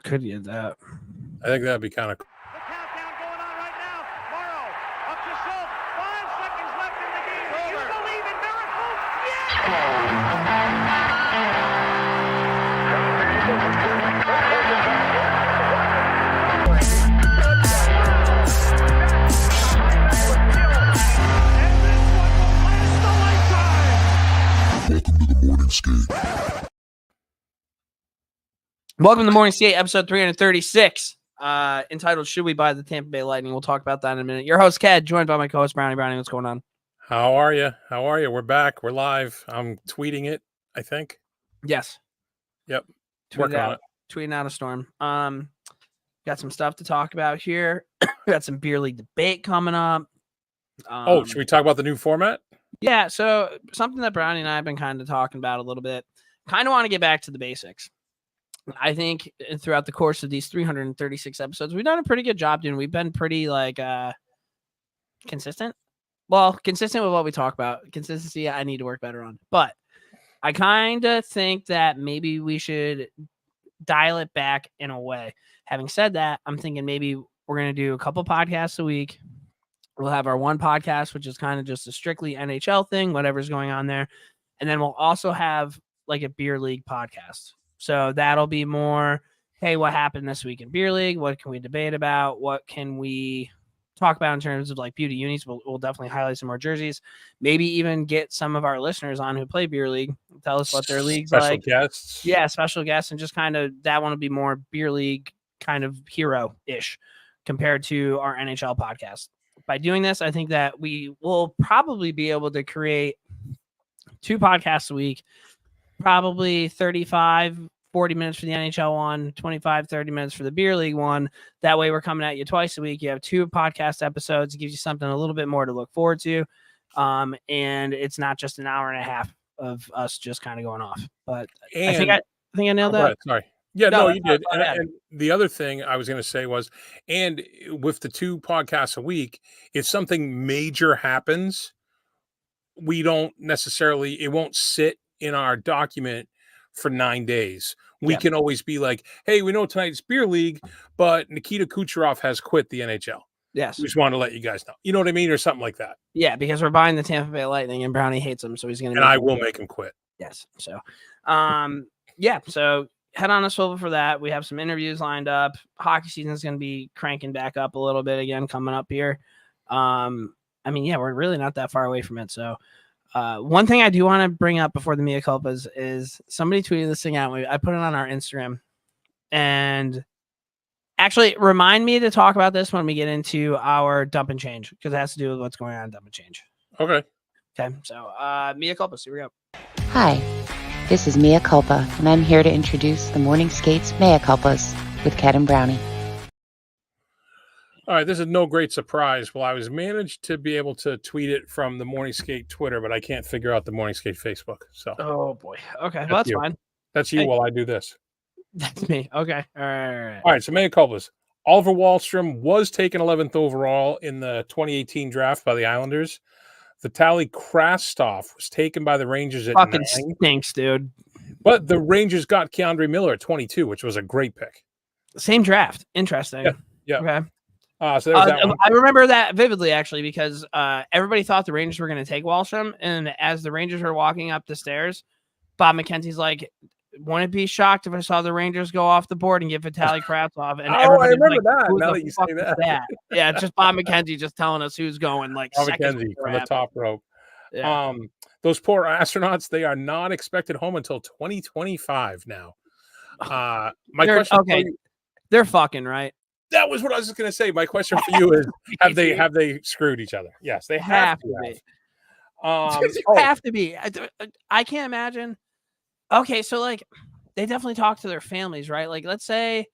could get that. I think that'd be kind of cool. The countdown going on right now. Morrow up to Schultz. 5 seconds left in the game. Do you believe in miracles? Yes! Welcome to the Morning Skate, episode 336, entitled Should We Buy the Tampa Bay Lightning? We'll talk about that in a minute. Your host, Ked, joined by my co-host, Brownie. Brownie, what's going on? How are you? We're back. We're live. I'm tweeting it, I think. Yes. Yep. Working on it. Tweeting out a storm. Got some stuff to talk about here. Got some beer league debate coming up. Should we talk about the new format? Yeah, so something that Brownie and I have been kind of talking about a little bit. Kind of want to get back to the basics. I think throughout the course of these 336 episodes, we've done a pretty good job doing. We've been pretty consistent. Well, consistent with what we talk about. Consistency, I need to work better on. But I kind of think that maybe we should dial it back in a way. Having said that, I'm thinking maybe we're going to do a couple podcasts a week. We'll have our one podcast, which is kind of just a strictly NHL thing, whatever's going on there. And then we'll also have like a beer league podcast. So that'll be more, hey, what happened this week in beer league? What can we debate about? What can we talk about in terms of like beauty unis? We'll definitely highlight some more jerseys. Maybe even get some of our listeners on who play beer league. Tell us what their league's like. Special guests. Yeah, special guests. And just kind of that one will be more beer league kind of hero-ish compared to our NHL podcast. By doing this, I think that we will probably be able to create 2 podcasts a week. Probably 35, 40 minutes for the NHL one, 25, 30 minutes for the beer league one. That way we're coming at you twice a week. You have 2 podcast episodes. It gives you something a little bit more to look forward to. And it's not just an hour and a half of us just kind of going off. But I think I nailed that. Right, sorry. Yeah, no, you did. And the other thing I was going to say was, and with the 2 podcasts a week, if something major happens, we don't necessarily, it won't sit in our document for 9 days. We can always be like, hey, we know tonight's beer league, but Nikita Kucherov has quit the NHL. Yes. We just want to let you guys know. You know what I mean? Or something like that. Yeah, because we're buying the Tampa Bay Lightning and Brownie hates them, so he's going to. And I will make him quit. Yes. So, yeah. So head on a swivel for that. We have some interviews lined up. Hockey season is going to be cranking back up a little bit again coming up here. I mean, yeah, we're really not that far away from it. So, one thing I do want to bring up before the mea culpas is somebody tweeted this thing out. I put it on our Instagram, and actually remind me to talk about this when we get into our dump and change, because it has to do with what's going on in dump and change. Okay. So, mea culpas, here we go. Hi, this is Mea Culpa, and I'm here to introduce the Morning Skates Mea Culpas with Ked and Brownie. All right, this is no great surprise. Well, I was managed to be able to tweet it from the Morning Skate Twitter, but I can't figure out the Morning Skate Facebook. So, oh boy. Okay, well, that's fine. That's you while I do this. That's me. Okay. All right. All right. So, mea culpas. Oliver Wahlstrom was taken 11th overall in the 2018 draft by the Islanders. Vitaly Krastov was taken by the Rangers at fucking 9. Stinks, dude. But the Rangers got Keandre Miller at 22, which was a great pick. Same draft. Interesting. Yeah. Okay. So there's that one. I remember that vividly, actually, because everybody thought the Rangers were going to take Wahlstrom, and as the Rangers were walking up the stairs, Bob McKenzie's like, wouldn't be shocked if I saw the Rangers go off the board and get Vitaly Krastov. And I remember like, that. Now that you say that. Yeah, just Bob McKenzie just telling us who's going like Bob McKenzie from the top rope. Yeah. Those poor astronauts, they are not expected home until 2025 now. My question for you, they're fucking right. That was what I was just going to say. My question for you is, have they screwed each other? Yes, they have to be. Have to be. I can't imagine. Okay, so like they definitely talk to their families, right? Like, let's say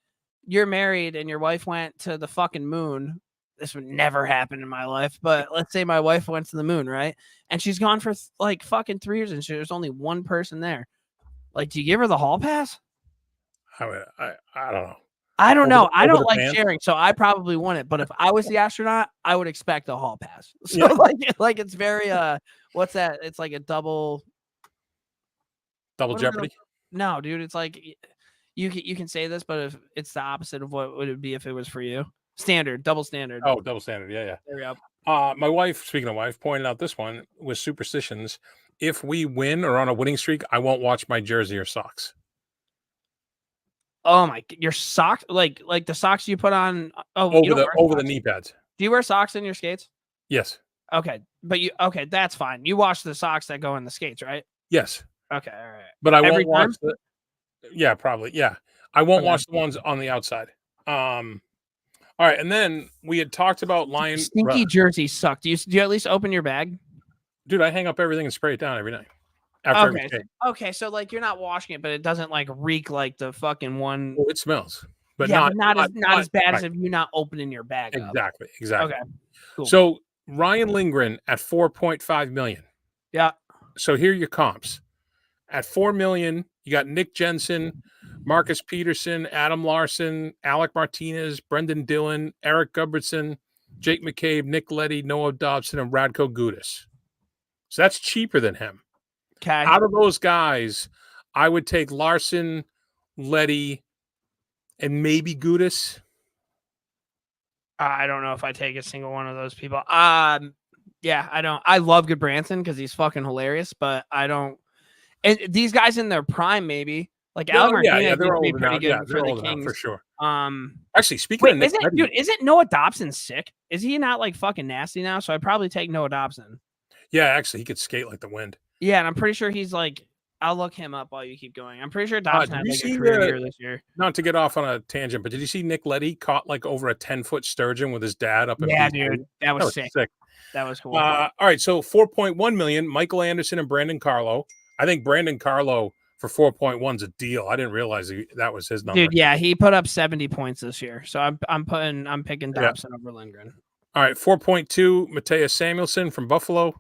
you're married and your wife went to the fucking moon. This would never happen in my life, but let's say my wife went to the moon, right? And she's gone for like fucking 3 years and there's only one person there. Like, do you give her the hall pass? I don't know. I don't know. I don't like sharing, so I probably wouldn't. But if I was the astronaut, I would expect a hall pass. So like it's very what's that? It's like a double jeopardy. No, dude. It's like you can say this, but if it's the opposite of what would it be if it was for you? Standard, double standard. Oh, double standard. Yeah. There we go. My wife, speaking of wife, pointed out this one with superstitions. If we win or on a winning streak, I won't watch my jersey or socks. Oh my! Your socks, like the socks you put on. Oh, over the knee pads. Do you wear socks in your skates? Yes. Okay, but that's fine. You wash the socks that go in the skates, right? Yes. Okay, all right. But I Every won't watch time? Yeah, probably. Yeah. I won't Okay. watch the ones on the outside. All right, and then we had talked about Lion. Stinky jerseys suck. Do you at least open your bag? Dude, I hang up everything and spray it down every night. After every skate. Okay, so like you're not washing it, but it doesn't like reek like the fucking one. Well, it smells, but yeah, not as bad as right. if you're not opening your bag up. Exactly. Okay, cool. So Ryan Lindgren at $4.5 million. Yeah. So here are your comps. At $4 million, you got Nick Jensen, Marcus Peterson, Adam Larson, Alec Martinez, Brendan Dillon, Eric Gudbranson, Jake McCabe, Nick Leddy, Noah Dobson, and Radko Gudas. So that's cheaper than him. Okay. Out of those guys, I would take Larson, Leddy, and maybe Gudas. I don't know if I take a single one of those people. Yeah, I don't. I love Goodbranson because he's fucking hilarious, but I don't. And these guys in their prime, maybe like Alec Martinez they're would be older pretty now. good for the older Kings now, for sure. Actually, speaking of Nick Leddy, isn't Noah Dobson sick? Is he not like fucking nasty now? So I'd probably take Noah Dobson. Yeah, actually, he could skate like the wind. Yeah, and I'm pretty sure he's like. I'll look him up while you keep going. I'm pretty sure Dobson had like a career year this year. Not to get off on a tangent, but did you see Nick Leddy caught like over a 10-foot sturgeon with his dad up in Yeah, BC? dude, that was sick. That was cool. All right, so $4.1 million, Michael Anderson and Brandon Carlo. I think Brandon Carlo for 4.1 is a deal. I didn't realize that was his number. Dude, yeah, he put up 70 points this year. So I'm picking Dobson over Lindgren. All right, 4.2, Mateus Samuelson from Buffalo.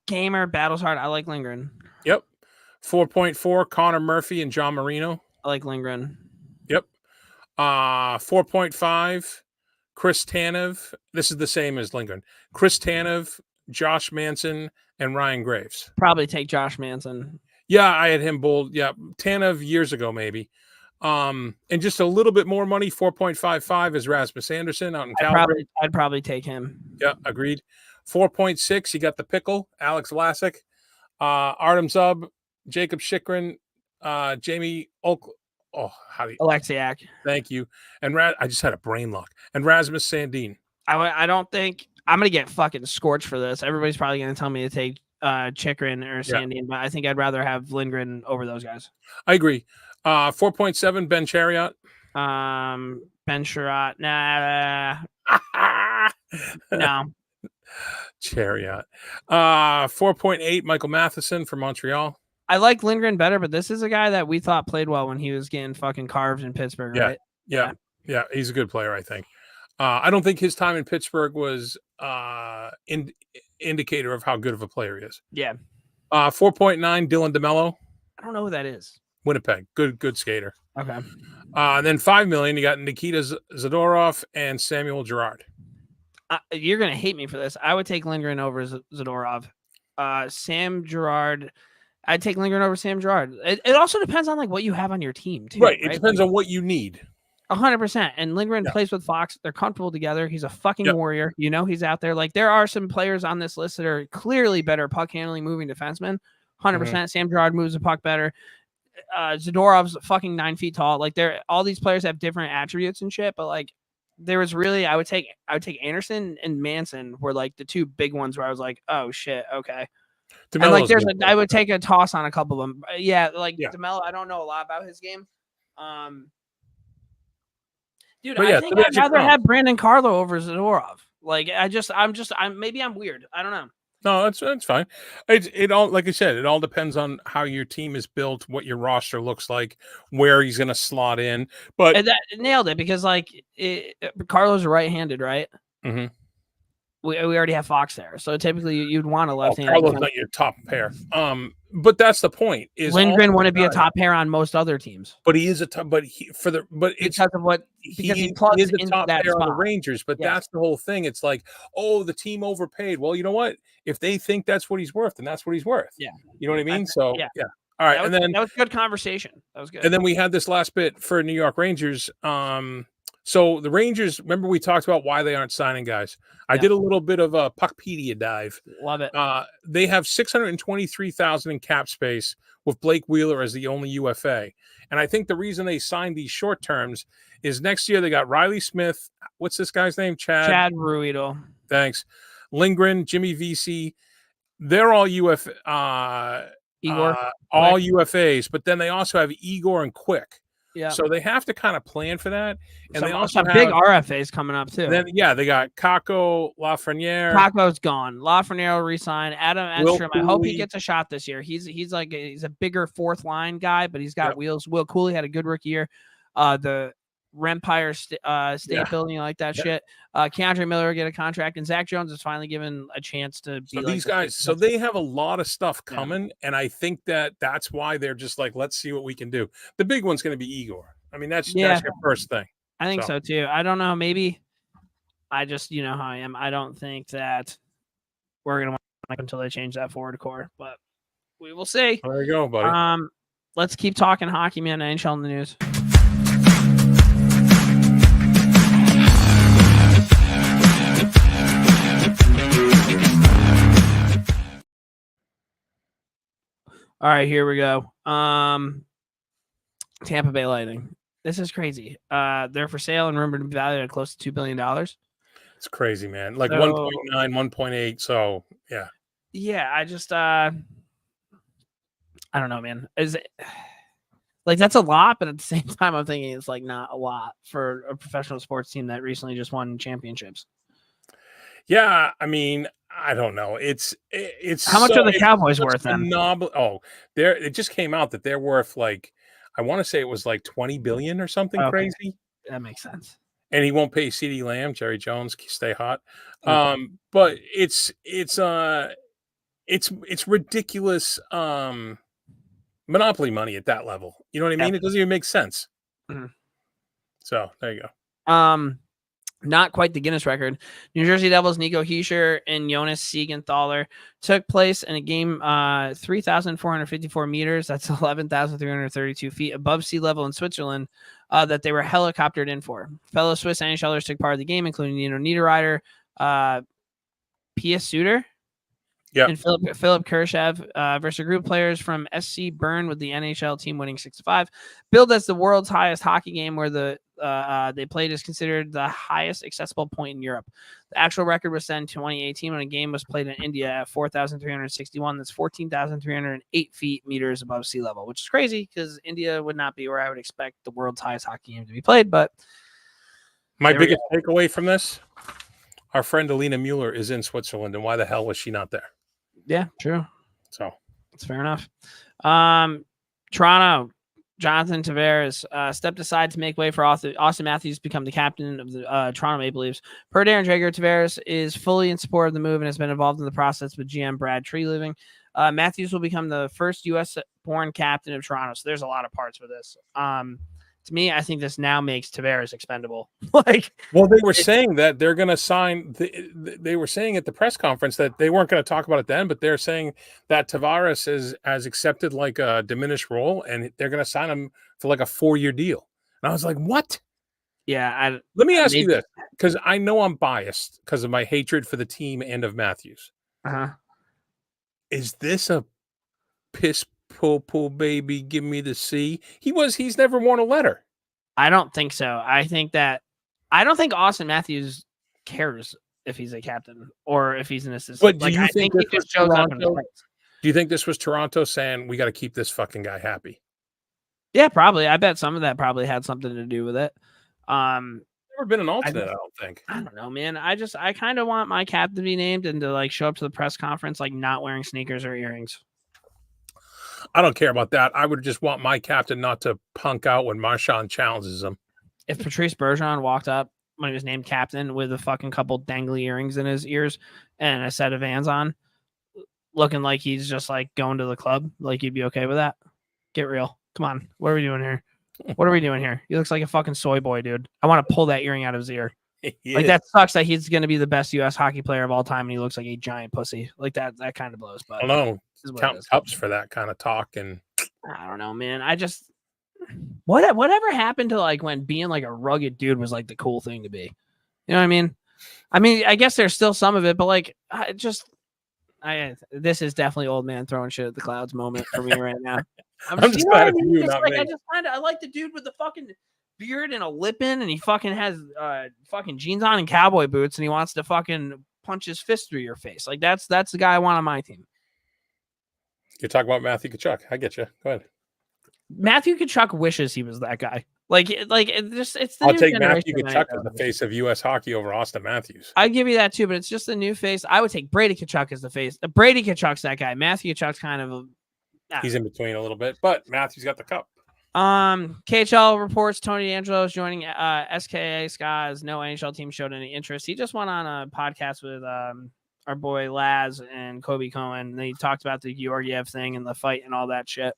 Gamer, battles hard. I like Lindgren. Yep. 4.4, Connor Murphy and John Marino. I like Lindgren. Yep. 4.5, Chris Tanev. This is the same as Lindgren. Chris Tanev, Josh Manson, and Ryan Graves. Probably take Josh Manson. Yeah, I had him bold. Yeah, Tanev years ago, maybe. And just a little bit more money, 4.55 is Rasmus Anderson out in Calgary. I'd probably take him. Yeah, agreed. 4.6, you got the pickle, Alex Vlasic, Artem Zub, Jacob Chikrin, Jamie Alexiak. Thank you. And I just had a brain lock. And Rasmus Sandin. I don't think I'm gonna get fucking scorched for this. Everybody's probably gonna tell me to take Chikrin or Sandin, but I think I'd rather have Lindgren over those guys. I agree. 4.7, Ben Chariot. Ben Chariot. Nah. No. Chariot. 4.8, Michael Matheson from Montreal. I like Lindgren better, but this is a guy that we thought played well when he was getting fucking carved in Pittsburgh, right? Yeah. He's a good player, I think. I don't think his time in Pittsburgh was indicator of how good of a player he is. Yeah. 4.9, Dylan DeMello. I don't know who that is. Winnipeg. Good skater. Okay. And then $5 million, you got Nikita Zadorov and Samuel Girard. You're going to hate me for this. I would take Lindgren over Zadorov. Sam Girard. I'd take Lindgren over Sam Girard. It also depends on like what you have on your team too. Right. It depends on what you need. 100%. And Lindgren plays with Fox. They're comfortable together. He's a fucking warrior. You know, he's out there. Like there are some players on this list that are clearly better puck handling, moving defensemen. 100%. Sam Girard moves the puck better. Zadorov's fucking 9 feet tall. Like all these players have different attributes and shit, but like there was really, I would take Anderson and Manson were like the two big ones where I was like, oh shit. Okay. DeMello's and like I would take a toss on a couple of them. DeMello, I don't know a lot about his game. Dude, I think I'd rather have Brandon Carlo over Zadorov. Like maybe I'm weird. I don't know. No, that's fine. It all, like I said, it all depends on how your team is built, what your roster looks like, where he's going to slot in. But and that nailed it because Carlo's right-handed, right? Mm-hmm. We already have Fox there, so typically you'd want a left-handed. Carlo's not your top pair. But that's the point. Is Lindgren wouldn't be a top pair on most other teams. But he is a top. Because he plugs is the into top that pair spot. on the Rangers. But that's the whole thing. It's like, oh, the team overpaid. Well, you know what? If they think that's what he's worth, then that's what he's worth. Yeah, you know what I mean. So yeah, All right, that was a good conversation. That was good. And then we had this last bit for New York Rangers. So the Rangers, remember we talked about why they aren't signing guys. I did a little bit of a Puckpedia dive. Love it. They have 623,000 in cap space with Blake Wheeler as the only UFA. And I think the reason they signed these short terms is next year they got Riley Smith. What's this guy's name? Chad Ruhwedel. Thanks. Lindgren, Jimmy Vesey. They're all UFA. Igor. All UFAs, but then they also have Igor and Quick. Yeah. So they have to kind of plan for that. And they also have big RFAs coming up too. Then they got Kako, Lafreniere. Kako's gone. Lafreniere will resign. Adam Enstrom. I hope he gets a shot this year. He's a bigger fourth line guy, but he's got wheels. Will Cooley had a good rookie year. The Rempire State Building, like that shit. Keandre Miller get a contract, and Zach Jones is finally given a chance to be. So these guys, so they have a lot of stuff coming, and I think that's why they're just like, let's see what we can do. The big one's going to be Igor. I mean, that's your first thing. I think so too. I don't know. Maybe I just, you know how I am. I don't think that we're going to win until they change that forward core, but we will see. There you go, buddy. Let's keep talking hockey, man. NHL in the news. All right, here we go. Tampa Bay Lightning. This is crazy. They're for sale and rumored to be valued at close to $2 billion. It's crazy, man. Like 1.9, 1.8. So yeah. Yeah, I just I don't know, man. Is it like that's a lot, but at the same time, I'm thinking it's like not a lot for a professional sports team that recently just won championships. Yeah, I mean, I don't know. It's how much are the Cowboys worth then? It just came out that they're worth like, I want to say it was like 20 billion or something crazy. That makes sense. And he won't pay CeeDee Lamb, Jerry Jones, stay hot. But it's ridiculous monopoly money at that level. You know what I mean? It doesn't even make sense. Mm-hmm. So there you go. Not quite the Guinness record. New Jersey Devils' Nico Hischier and Jonas Siegenthaler took place in a game 3,454 meters. That's 11,332 feet above sea level in Switzerland that they were helicoptered in for. Fellow Swiss NHLers took part of the game, including Nino Niederreiter, Pia Suter, and Philip Kershev versus a group of players from SC Bern, with the NHL team winning 6-5. Billed as the world's highest hockey game, where they played is considered the highest accessible point in Europe. The actual record was set in 2018 when a game was played in India at 4,361. That's 14,308 meters above sea level, which is crazy because India would not be where I would expect the world's highest hockey game to be played. But my biggest takeaway from this, our friend Alina Mueller is in Switzerland, and why the hell was she not there? Yeah, true. So that's fair enough. Toronto, Jonathan Tavares stepped aside to make way for Auston Matthews to become the captain of the Toronto Maple Leafs. Per Darren Dreger, Tavares is fully in support of the move and has been involved in the process with GM Brad Treliving. Matthews will become the first U.S.-born captain of Toronto. So there's a lot of parts for this. To me, I think this now makes Tavares expendable. They were saying that they're going to sign. They were saying at the press conference that they weren't going to talk about it then, but they're saying that Tavares has accepted like a diminished role, and they're going to sign him for like a 4-year deal. And I was like, what? Yeah. Let me ask you this, because I know I'm biased because of my hatred for the team and of Matthews. Is this a piss pull baby, give me the C? He's never worn a letter. I don't think so. I don't think Auston Matthews cares if he's a captain or if he's an assistant. But do you think he just shows up in the place? Do you think this was Toronto saying we got to keep this fucking guy happy? Yeah, probably. I bet some of that probably had something to do with it. Never been an alternate, I don't think. I don't know, man. I kind of want my captain to be named and to like show up to the press conference like not wearing sneakers or earrings. I don't care about that. I would just want my captain not to punk out when Marchand challenges him. If Patrice Bergeron walked up when he was named captain with a fucking couple dangly earrings in his ears and a set of Vans on, looking like he's just like going to the club, like you'd be okay with that? Get real. Come on. What are we doing here? What are we doing here? He looks like a fucking soy boy, dude. I want to pull that earring out of his ear. Like that sucks that he's going to be the best U.S. hockey player of all time and he looks like a giant pussy. Like that kind of blows. But I don't know. Count cups for that kind of talk, and I don't know, man. I just whatever happened to like when being like a rugged dude was like the cool thing to be. You know what I mean? I guess there's still some of it, but like this is definitely old man throwing shit at the clouds moment for me right now. I'm just glad it's you, not me. I like the dude with the fucking beard and a lip in, and he fucking has fucking jeans on and cowboy boots, and he wants to fucking punch his fist through your face. Like that's the guy I want on my team. You're talking about Matthew Tkachuk. I get you. Go ahead. Matthew Tkachuk wishes he was that guy. It's the I'll new take Matthew generation, Tkachuk as the face of U.S. hockey over Auston Matthews. I'd give you that too, but it's just the new face. I would take Brady Tkachuk as the face. Brady Tkachuk's that guy. Matthew Tkachuk's kind of he's in between a little bit, but Matthew's got the cup. KHL reports Tony DeAngelo is joining SKA Skies. No NHL team showed any interest. He just went on a podcast with our boy Laz and Kobe Cohen. And they talked about the Georgiev thing and the fight and all that shit.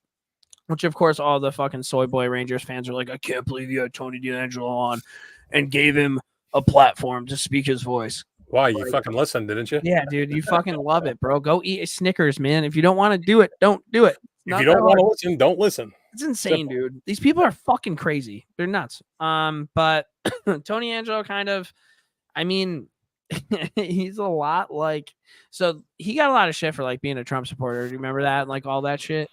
Which, of course, all the fucking soy boy Rangers fans are like, I can't believe you had Tony DeAngelo on and gave him a platform to speak his voice. Why? You fucking listened, didn't you? Yeah, dude. You fucking love it, bro. Go eat a Snickers, man. If you don't want to do it, don't do it. If you don't want to listen, don't listen. It's insane, dude. These people are fucking crazy. They're nuts. But Tony DeAngelo kind of, he's a lot like, so he got a lot of shit for like being a Trump supporter. Do you remember that? Like all that shit.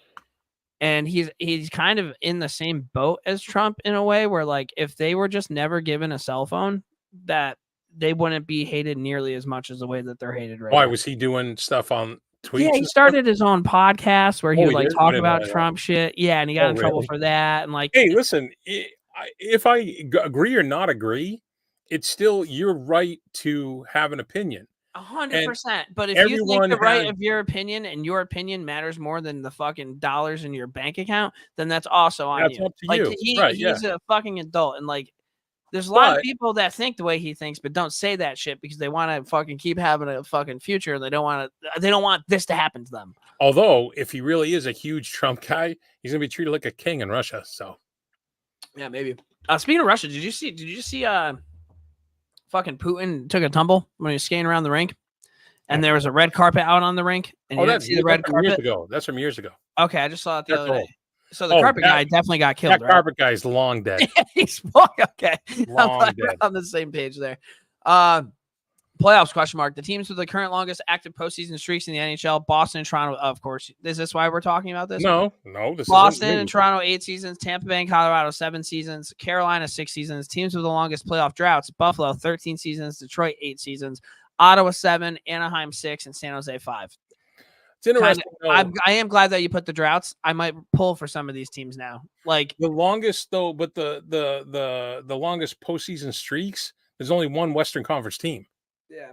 And he's kind of in the same boat as Trump in a way where like if they were just never given a cell phone, that they wouldn't be hated nearly as much as the way that they're hated right now. Why was he doing stuff on tweets? Yeah, he started his own podcast where he would like talk about Trump shit. Yeah, and he got in trouble for that. And like, hey, listen, if I agree or not agree, it's still your right to have an opinion. 100%. But if you think the right of your opinion and your opinion matters more than the fucking dollars in your bank account, then that's also on you. Up to like you. He's a fucking adult, and like there's a lot of people that think the way he thinks, but don't say that shit because they want to fucking keep having a fucking future. And they don't want this to happen to them. Although, if he really is a huge Trump guy, he's gonna be treated like a king in Russia. So, yeah, maybe. Speaking of Russia, did you see? Fucking Putin took a tumble when he was skating around the rink, and there was a red carpet out on the rink. And that's the red carpet. Years ago. That's from years ago. Okay, I just saw it the other day. So the carpet guy definitely got killed. That carpet guy's long dead. He's okay. Long dead. We're on the same page there. Playoffs question mark. The teams with the current longest active postseason streaks in the NHL: Boston and Toronto. Of course, is this why we're talking about this? No. This Boston and Toronto 8 seasons, Tampa Bay and Colorado 7 seasons, Carolina 6 seasons. Teams with the longest playoff droughts: Buffalo 13 seasons, Detroit 8 seasons, Ottawa 7, Anaheim 6, and San Jose 5. It's interesting. I am glad that you put the droughts. I might pull for some of these teams now. Like the longest though, but the longest postseason streaks. There's only one Western Conference team. Yeah.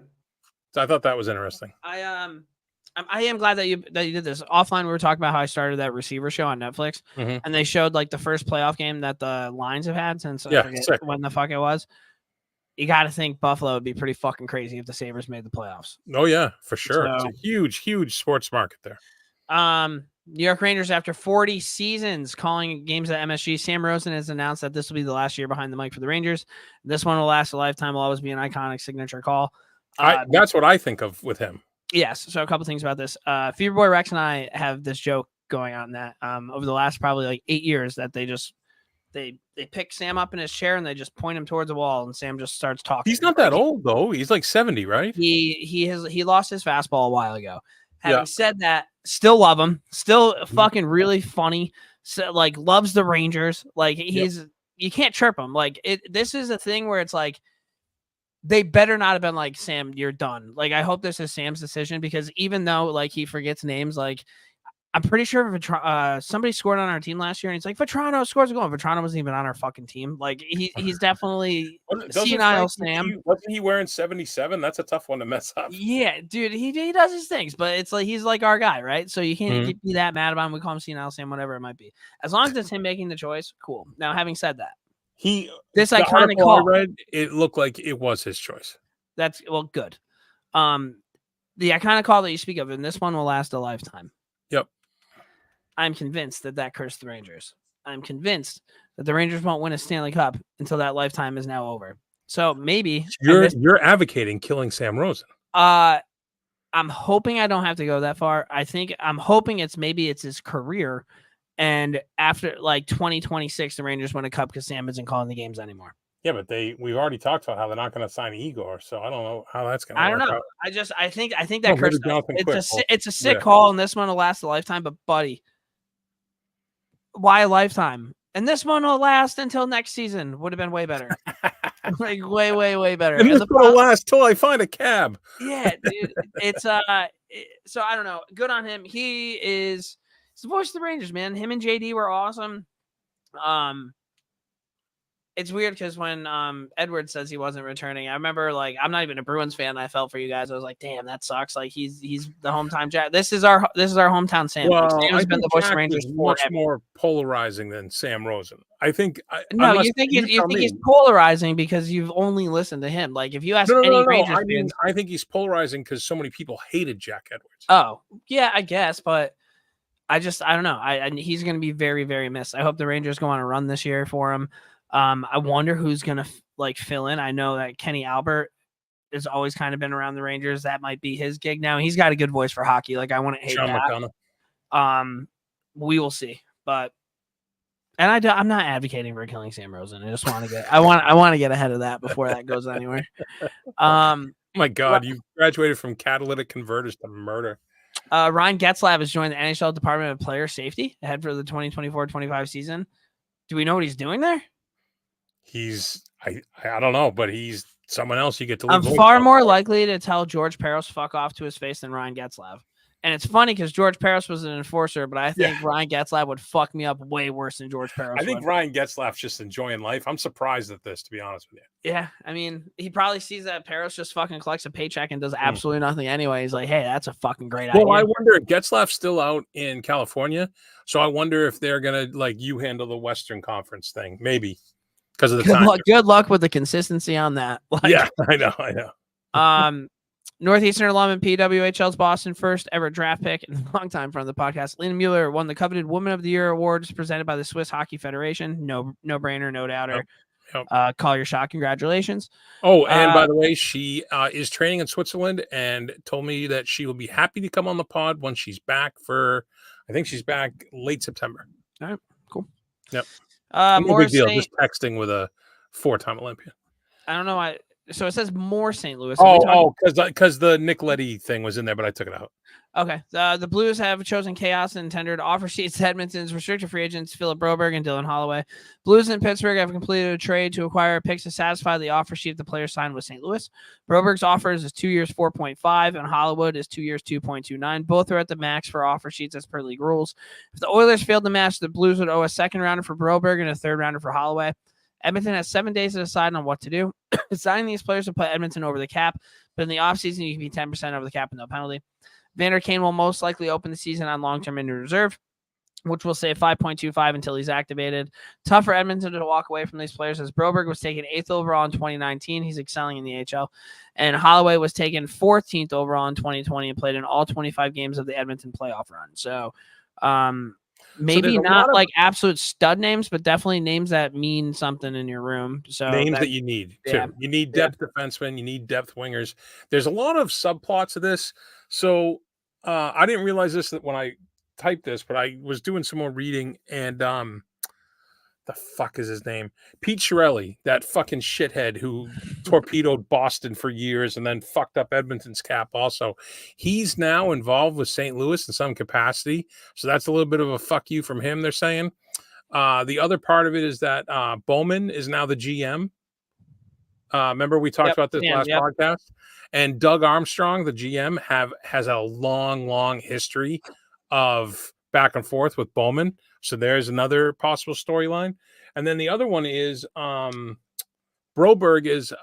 So I thought that was interesting. I am glad that you did this. Offline, we were talking about how I started that receiver show on Netflix, and they showed like the first playoff game that the Lions have had since I forget when the fuck it was. You got to think Buffalo would be pretty fucking crazy if the Sabres made the playoffs. Oh yeah, for sure. So, it's a huge sports market there. New York Rangers, after 40 seasons calling games at MSG, Sam Rosen has announced that this will be the last year behind the mic for the Rangers. This one will last a lifetime. Will always be an iconic signature call. That's what I think of with him. Yes. So a couple things about this. Fever Boy Rex and I have this joke going on that over the last probably like 8 years that they pick Sam up in his chair and they just point him towards the wall and Sam just starts talking. He's not that old though. He's like 70, right? He lost his fastball a while ago. Having said that, still love him. Still fucking really funny. So, like loves the Rangers. Like you can't chirp him. Like this is a thing where it's like they better not have been like, Sam, you're done. Like I hope this is Sam's decision because even though like he forgets names, like I'm pretty sure somebody scored on our team last year and he's like, Vetrano scores a goal. Vetrano wasn't even on our fucking team. Like he's definitely senile Sam. Wasn't he wearing 77? That's a tough one to mess up. Yeah, dude, he does his things, but it's like he's like our guy, right? So you can't be that mad about him. We call him senile Sam, whatever it might be. As long as it's him making the choice, cool. Now, having said that, this iconic call, I read, it looked like it was his choice. That's good. The iconic call that you speak of, and this one will last a lifetime. Yep. I'm convinced that cursed the Rangers. I'm convinced that the Rangers won't win a Stanley Cup until that lifetime is now over. So maybe you're advocating killing Sam Rosen. I'm hoping I don't have to go that far. I'm hoping it's his career And after like 2026, the Rangers win a cup because Sam isn't calling the games anymore. Yeah, but we've already talked about how they're not going to sign Igor, so I don't know how that's going to work. I don't know. Out. I think that Chris, it's a sick Yeah. call, and this one will last a lifetime. But buddy, why a lifetime? And this one will last until next season. Would have been way better. Like way better. And this will last till I find a cab. Yeah, dude. It's so I don't know. Good on him. He's the voice of the Rangers, man. Him and JD were awesome. It's weird because when Edwards says he wasn't returning, I remember like I'm not even a Bruins fan. I felt for you guys. I was like, damn, that sucks. Like he's the hometown Jack. This is our hometown Sam. Well, like, Sam's been the voice of Jack Rangers is much more polarizing than Sam Rosen. I think. You think he's polarizing because you've only listened to him. Like if you ask Rangers fans, I think he's polarizing because so many people hated Jack Edwards. Oh yeah, I guess, but I don't know. He's going to be very very missed. I hope the Rangers go on a run this year for him. I wonder who's going to fill in. I know that Kenny Albert has always kind of been around the Rangers. That might be his gig now. He's got a good voice for hockey. Like I wouldn't hate Sean that. McDonough. We will see. But I'm not advocating for killing Sam Rosen. I just want to get I want to get ahead of that before that goes anywhere. My God, you graduated from catalytic converters to murder. Ryan Getzlaf has joined the NHL Department of Player Safety ahead for the 2024-25 season. Do we know what he's doing there? I don't know, but he's someone else you get to leave. I'm far more likely to tell George Peros fuck off to his face than Ryan Getzlaf. And it's funny because George Peros was an enforcer, but I think Ryan Getzlaf would fuck me up way worse than George Peros. I think Ryan Getzlaf's just enjoying life. I'm surprised at this, to be honest with you. Yeah, I mean, he probably sees that Peros just fucking collects a paycheck and does absolutely nothing anyway. He's like, hey, that's a fucking great idea. Well, I wonder if Getzlaf's still out in California, so I wonder if they're going to, like, you handle the Western Conference thing, maybe. Because of the time. Good luck with the consistency on that. Yeah, I know. Northeastern alum and PWHL's Boston first ever draft pick and long time from the podcast. Lena Mueller won the coveted Woman of the Year awards presented by the Swiss Hockey Federation. No brainer, no doubter. Yep. Call your shot. Congratulations. Oh, and by the way, she is training in Switzerland and told me that she will be happy to come on the pod when she's back I think she's back late September. All right, cool. Yep. No big deal. Just texting with a 4-time Olympian. I don't know why. So it says more St. Louis. Because the Nick Leddy thing was in there, but I took it out. Okay. The Blues have chosen chaos and tendered offer sheets to Edmonton's restricted free agents Philip Broberg and Dylan Holloway. Blues and Pittsburgh have completed a trade to acquire picks to satisfy the offer sheet the players signed with St. Louis. Broberg's offers is 2 years, 4.5, and Hollywood is 2 years, 2.29. Both are at the max for offer sheets as per league rules. If the Oilers failed to match, the Blues would owe a second rounder for Broberg and a third rounder for Holloway. Edmonton has 7 days to decide on what to do. Signing these players will put Edmonton over the cap, but in the offseason, you can be 10% over the cap with no penalty. Vander Kane will most likely open the season on long-term injured reserve, which will save 5.25 until he's activated. Tough for Edmonton to walk away from these players as Broberg was taken 8th overall in 2019. He's excelling in the AHL. And Holloway was taken 14th overall in 2020 and played in all 25 games of the Edmonton playoff run. So, maybe not like absolute stud names, but definitely names that mean something in your room. So names that you need too. You need depth defensemen. You need depth wingers. There's a lot of subplots of this. So I didn't realize this when I typed this, but I was doing some more reading and the fuck is his name? Pete Chiarelli, that fucking shithead who torpedoed Boston for years and then fucked up Edmonton's cap also. He's now involved with St. Louis in some capacity. So that's a little bit of a fuck you from him, they're saying. The other part of it is that Bowman is now the GM. Remember we talked about this last podcast? And Doug Armstrong, the GM, has a long history of back and forth with Bowman. So there's another possible storyline. And then the other one is Broberg is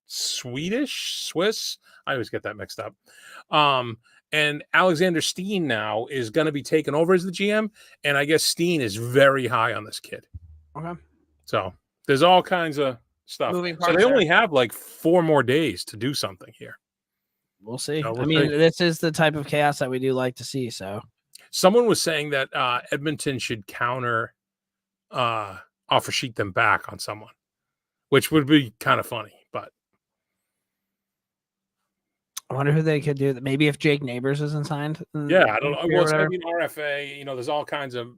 Swiss. I always get that mixed up. And Alexander Steen now is going to be taken over as the GM. And I guess Steen is very high on this kid. Okay. So there's all kinds of stuff. So they only have like 4 more days to do something here. We'll see. So this is the type of chaos that we do like to see. So someone was saying that Edmonton should counter offer sheet them back on someone, which would be kind of funny, but I wonder who they could do that. Maybe if Jake Neighbors isn't signed. Yeah, I don't know. Well, it's going to be an RFA. There's all kinds of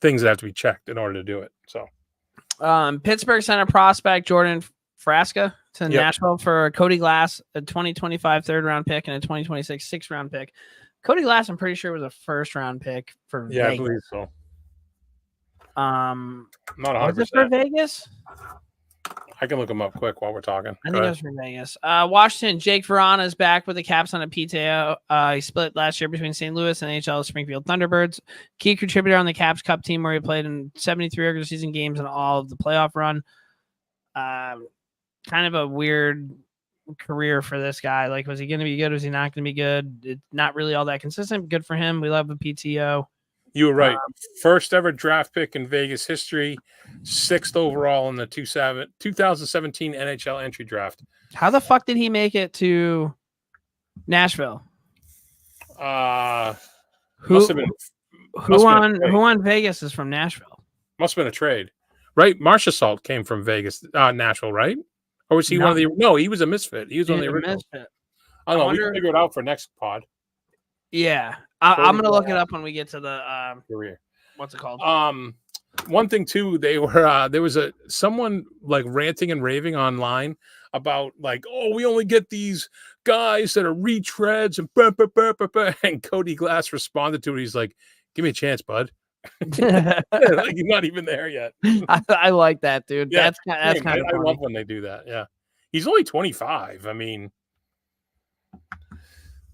things that have to be checked in order to do it. So, Pittsburgh sent a prospect, Jordan Frasca, to Nashville for Cody Glass, a 2025 third-round pick, and a 2026 sixth-round pick. Cody Glass, I'm pretty sure, was a first-round pick for Vegas. I believe so. Not 100%. Was it for Vegas? I can look them up quick while we're talking. I think it was for Vegas. Washington, Jake Verana is back with the Caps on a PTO. He split last year between St. Louis and NHL Springfield Thunderbirds. Key contributor on the Caps Cup team where he played in 73 regular season games and all of the playoff run. Kind of a weird career for this guy. Like, was he going to be good? Was he not going to be good? It's not really all that consistent. Good for him. We love the PTO. You were right. First ever draft pick in Vegas history, 6th overall in the 2017 NHL entry draft. How the fuck did he make it to Nashville? Who on Vegas is from Nashville? Must have been a trade, right? Marchessault came from Vegas, Nashville, right? Or was he one of the? No, he was a misfit. He was one of the originals. I don't know. We can figure it out for next pod. Yeah. I'm gonna look it up when we get to the career. What's it called? One thing too, they were there was someone like ranting and raving online about like, oh, we only get these guys that are retreads and Cody Glass responded to it. He's like, give me a chance, bud. Like he's not even there yet. I like that, dude. Yeah, that's kind of funny. I love when they do that. Yeah, he's only 25. I mean.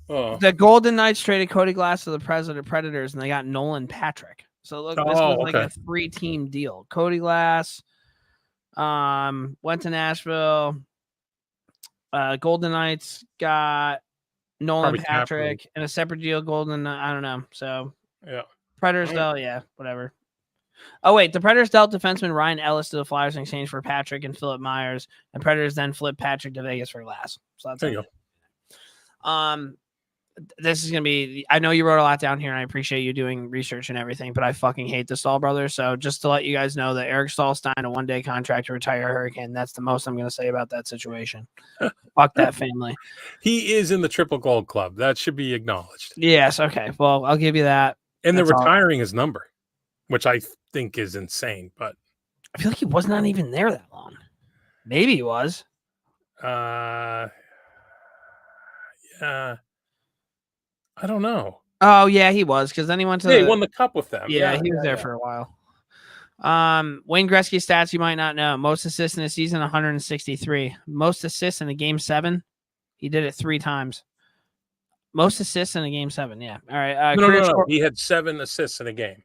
The Golden Knights traded Cody Glass to the Predators, and they got Nolan Patrick. So look, this was like a 3-team deal. Cody Glass went to Nashville. Golden Knights got Nolan Patrick and a separate deal. I don't know. So yeah, Predators dealt, whatever. Oh wait, the Predators dealt defenseman Ryan Ellis to the Flyers in exchange for Patrick and Philip Myers, and Predators then flipped Patrick to Vegas for Glass. So that's there you go. This is going to be, I know you wrote a lot down here and I appreciate you doing research and everything, but I fucking hate the Stahl brothers. So just to let you guys know that Eric Stahl signed a 1-day contract to retire Hurricane. That's the most I'm going to say about that situation. Fuck that family. He is in the Triple Gold Club. That should be acknowledged. Yes. Okay. Well, I'll give you that. And they're retiring his number, which I think is insane, but I feel like he was not even there that long. Maybe he was. Yeah. I don't know. Oh yeah, he was, because then he went to he won the cup with them. Yeah, he was there for a while. Wayne Gretzky stats you might not know. Most assists in a season, 163. Most assists in a game 7, he did it 3 times. Most assists in a game 7, yeah. All right. No. He had 7 assists in a game.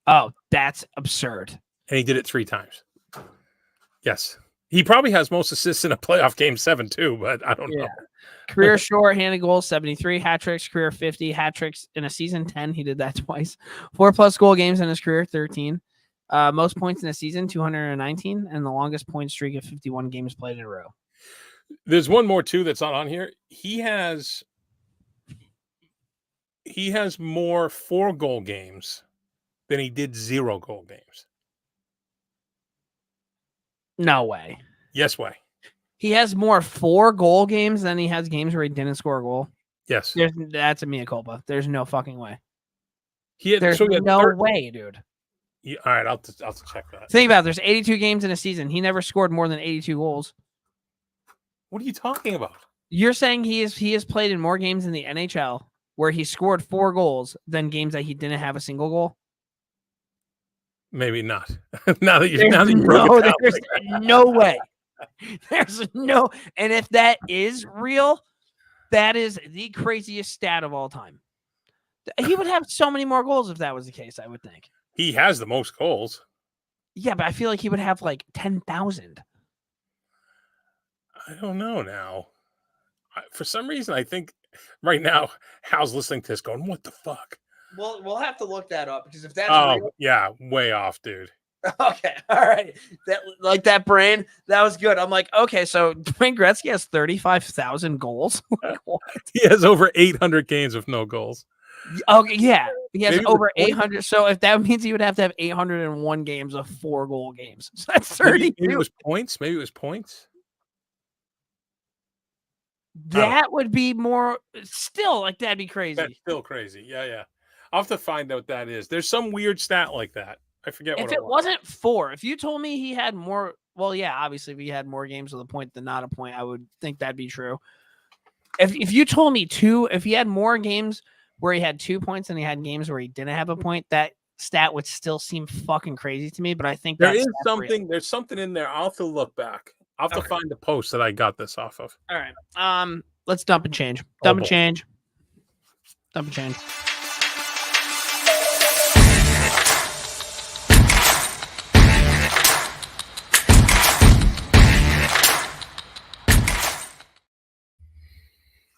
Oh, that's absurd. And he did it 3 times. Yes. He probably has most assists in a playoff game 7 too, but I don't know. Career short-handed goals, 73. Hat tricks, career 50. Hat tricks in a season, 10. He did that twice. 4+ goal games in his career, 13. Most points in a season, 219. And the longest point streak of 51 games played in a row. There's one more, too, that's not on here. He has more 4-goal games than he did 0-goal games. No way. Yes way. He has more 4-goal games than he has games where he didn't score a goal. Yes. That's a mea culpa. There's no fucking way. There's no way, dude. Yeah, all right, I'll check that. Think about it. There's 82 games in a season. He never scored more than 82 goals. What are you talking about? You're saying he has played in more games in the NHL where he scored 4 goals than games that he didn't have a single goal? Maybe not. now that you broke it down, there's no way. There's no, and if that is real, that is the craziest stat of all time. He would have so many more goals if that was the case, I would think. He has the most goals. Yeah, but I feel like he would have like 10,000. I don't know now. For some reason, I think right now, Hal's listening to this going, what the fuck? Well, we'll have to look that up because if that's real, yeah, way off, dude. Okay, all right. That brain, that was good. I'm like, okay, so Wayne Gretzky has 35,000 goals. He has over 800 games with no goals. Okay, yeah, he has over 800. So if that means he would have to have 801 games of 4-goal games, so that's 30. Maybe it was points. That would be more still like that'd be crazy. That's still crazy. Yeah. I'll have to find out what that is. There's some weird stat like that. I forget If what it was. wasn't 4, if you told me he had more, well, yeah, obviously if he had more games with a point than not a point, I would think that'd be true. If you told me 2, if he had more games where he had 2 points than he had games where he didn't have a point, that stat would still seem fucking crazy to me. But I think There that's is something. Real. There's something in there. I'll have to look back. I'll have to find the post that I got this off of. All right. Let's dump and change. Dump and change. Dump and change.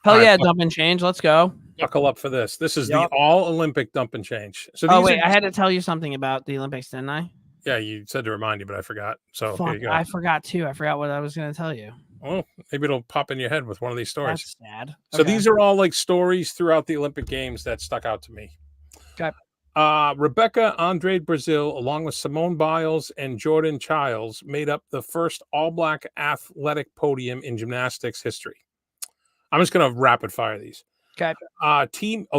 Hell yeah, dump and change. Let's go. Buckle up for this. This is the all Olympic dump and change. So I had to tell you something about the Olympics, didn't I? Yeah, you said to remind you, but I forgot. So Fuck, here you go. I forgot too. I forgot what I was going to tell you. Well, maybe it'll pop in your head with one of these stories. That's sad. So these are all like stories throughout the Olympic Games that stuck out to me. Okay. Rebecca Andrade Brazil, along with Simone Biles and Jordan Childs, made up the first all-black athletic podium in gymnastics history. I'm just going to rapid fire these. Okay.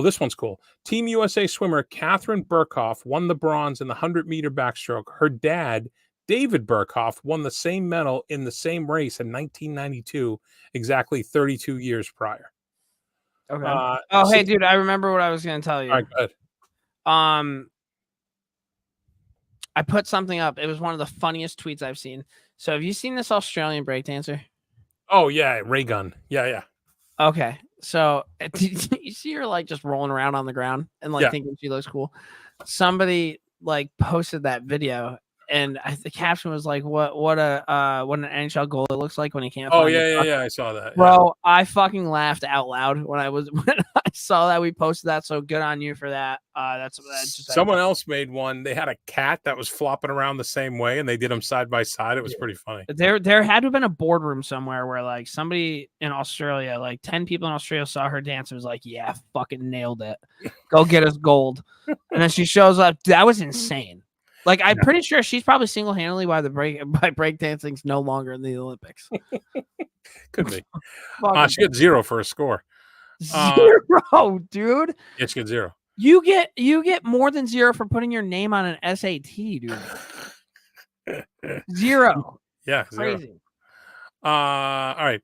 This one's cool. Team USA swimmer Catherine Burkhoff won the bronze in the 100-meter backstroke. Her dad, David Burkhoff, won the same medal in the same race in 1992, exactly 32 years prior. Okay. Hey, dude, I remember what I was going to tell you. All right, go ahead. I put something up. It was one of the funniest tweets I've seen. So have you seen this Australian breakdancer? Oh, yeah, Ray Gun. Yeah. Okay. So you see her like just rolling around on the ground and like thinking she looks cool. Somebody like posted that video and the caption was like, what an NHL goal it looks like when he can't. Oh yeah, I saw that, bro. I fucking laughed out loud when I saw that we posted that. So good on you for that. That's just someone else made one. They had a cat that was flopping around the same way, and they did them side by side. It was pretty funny. There had to have been a boardroom somewhere where like somebody in Australia, like 10 people in Australia saw her dance and was like, yeah, fucking nailed it. Go get us gold. And then she shows up. That was insane. Like, I'm pretty sure she's probably single-handedly why breakdancing's no longer in the Olympics. Could be. She got 0 for a score. 0, dude. Yeah, she got 0. You get more than 0 for putting your name on an SAT, dude. 0. Yeah, 0. Crazy. All right.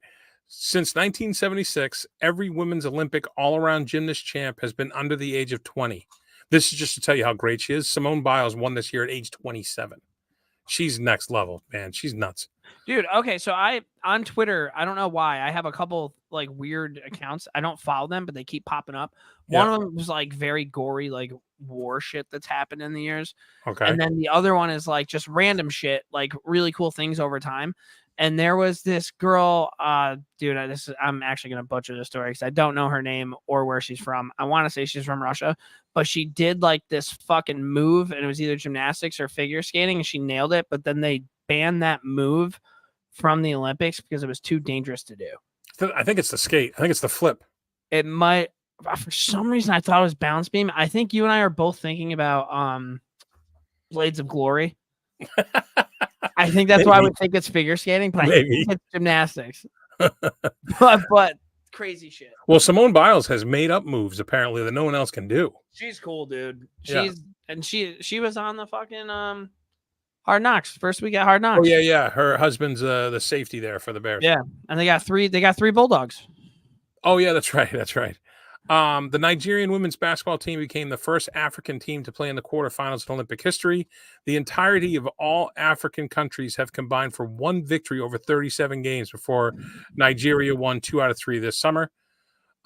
Since 1976, every women's Olympic all-around gymnast champ has been under the age of 20. This is just to tell you how great she is. Simone Biles won this year at age 27. She's next level, man. She's nuts. Dude, okay, so on Twitter, I don't know why, I have a couple like weird accounts. I don't follow them, but they keep popping up. One of them was like very gory, like war shit that's happened in the years. Okay. And then the other one is like just random shit, like really cool things over time. And there was this girl, dude, I'm actually going to butcher the story because I don't know her name or where she's from. I want to say she's from Russia, but she did like this fucking move and it was either gymnastics or figure skating and she nailed it. But then they banned that move from the Olympics because it was too dangerous to do. I think it's the skate. I think it's the flip. It might, for some reason, I thought it was bounce beam. I think you and I are both thinking about Blades of Glory. I think that's why we think it's figure skating, but I think it's gymnastics. but crazy shit. Well, Simone Biles has made up moves apparently that no one else can do. She's cool, dude. She was on the fucking Hard Knocks. First week at Hard Knocks. Oh yeah. Her husband's the safety there for the Bears. Yeah, and they got three bulldogs. Oh yeah, that's right. The Nigerian women's basketball team became the first African team to play in the quarterfinals in Olympic history. The entirety of all African countries have combined for one victory over 37 games before Nigeria won 2 out of 3 this summer.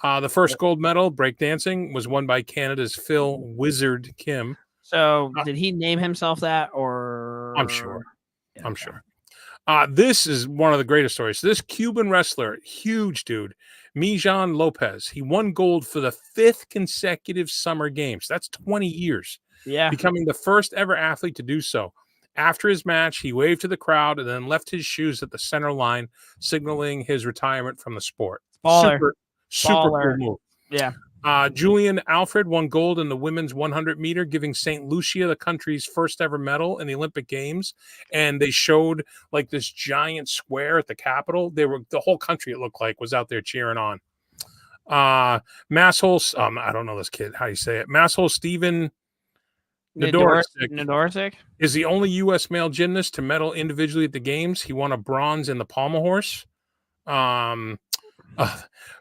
The first gold medal, breakdancing, was won by Canada's Phil Wizard Kim. So did he name himself that or? I'm sure. Yeah, I'm sure. This is one of the greatest stories. So this Cuban wrestler, huge dude, Mijan Lopez, he won gold for the 5th consecutive Summer Games. That's 20 years. Yeah. Becoming the first ever athlete to do so. After his match, he waved to the crowd and then left his shoes at the center line, signaling his retirement from the sport. Baller. Super cool move. Yeah. Julian Alfred won gold in the women's 100 meter, giving St. Lucia the country's first ever medal in the Olympic Games. And they showed like this giant square at the Capitol. The whole country, it looked like, was out there cheering on. Masshole, I don't know this kid. How do you say it? Masshole Stephen Nadorsic is the only U.S. male gymnast to medal individually at the Games. He won a bronze in the pommel horse.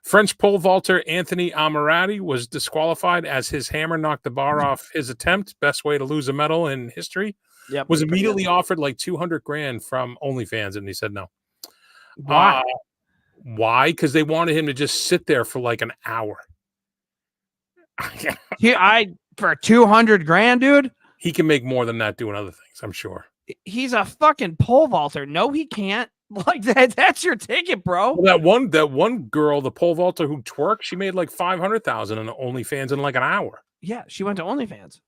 French pole vaulter Anthony Amorati was disqualified as his hammer knocked the bar off his attempt. Best way to lose a medal in history. Yep, was immediately offered like $200,000 from OnlyFans, and he said no. Why? Why? Because they wanted him to just sit there for like an hour. For $200,000, dude. He can make more than that doing other things, I'm sure. He's a fucking pole vaulter. No, he can't. Like that's your ticket, bro. Well, that one girl, the pole vaulter who twerked, she made like $500,000 on OnlyFans in like an hour. Yeah, she went to OnlyFans.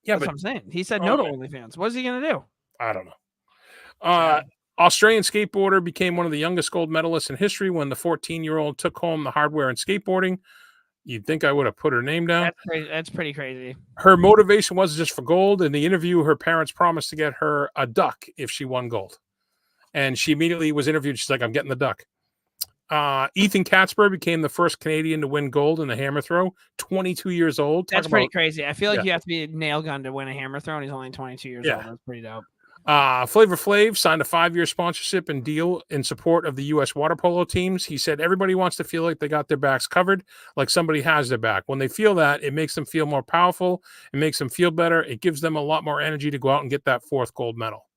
Yeah, that's what I'm saying. He said no to OnlyFans. What's he gonna do? I don't know. Australian skateboarder became one of the youngest gold medalists in history when the 14-year-old took home the hardware in skateboarding. You'd think I would have put her name down. That's pretty crazy. Her motivation wasn't just for gold. In the interview, her parents promised to get her a duck if she won gold. And she immediately was interviewed. She's like, I'm getting the duck. Ethan Katzberg became the first Canadian to win gold in the hammer throw, 22 years old. That's pretty crazy. I feel like you have to be a nail gun to win a hammer throw, and he's only 22 years old. That's pretty dope. Flavor Flav signed a 5-year sponsorship and deal in support of the U.S. water polo teams. He said everybody wants to feel like they got their backs covered, like somebody has their back. When they feel that, it makes them feel more powerful. It makes them feel better. It gives them a lot more energy to go out and get that 4th gold medal.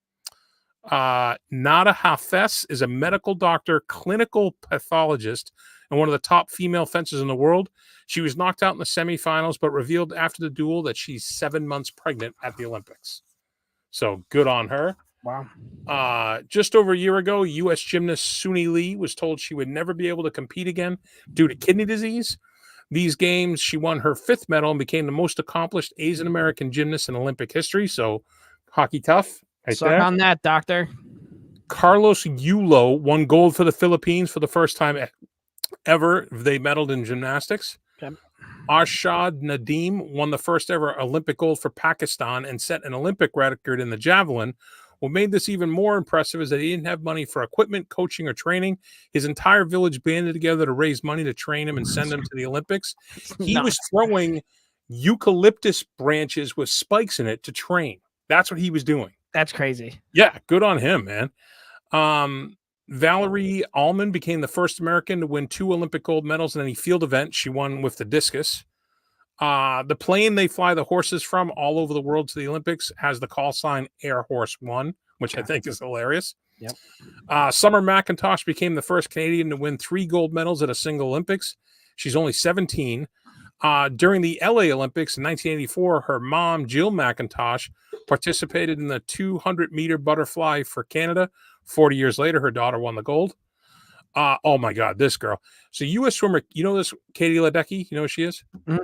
Nada Hafez is a medical doctor, clinical pathologist, and one of the top female fencers in the world. She was knocked out in the semifinals, but revealed after the duel that she's 7 months pregnant at the Olympics. So good on her. Wow. Just over a year ago, U.S. gymnast Suni Lee was told she would never be able to compete again due to kidney disease. These games, she won her 5th medal and became the most accomplished Asian American gymnast in Olympic history. So hockey tough. Right Suck on that, doctor. Carlos Yulo won gold for the Philippines for the first time ever. They medaled in gymnastics. Okay. Arshad Nadeem won the first ever Olympic gold for Pakistan and set an Olympic record in the javelin. What made this even more impressive is that he didn't have money for equipment, coaching, or training. His entire village banded together to raise money to train him and send him to the Olympics. He was throwing eucalyptus branches with spikes in it to train. That's what he was doing. That's crazy. Yeah, good on him, man. Valerie Allman became the first American to win 2 Olympic gold medals in any field event. She won with the discus. The plane they fly the horses from all over the world to the Olympics has the call sign Air Horse One, which I think is hilarious. Yep. Summer McIntosh became the first Canadian to win 3 gold medals at a single Olympics. She's only 17. During the LA Olympics in 1984, her mom, Jill McIntosh, participated in the 200-meter butterfly for Canada. 40 years later, her daughter won the gold. Oh, my God, this girl. So U.S. swimmer, you know this Katie Ledecky? You know who she is? Mm-hmm.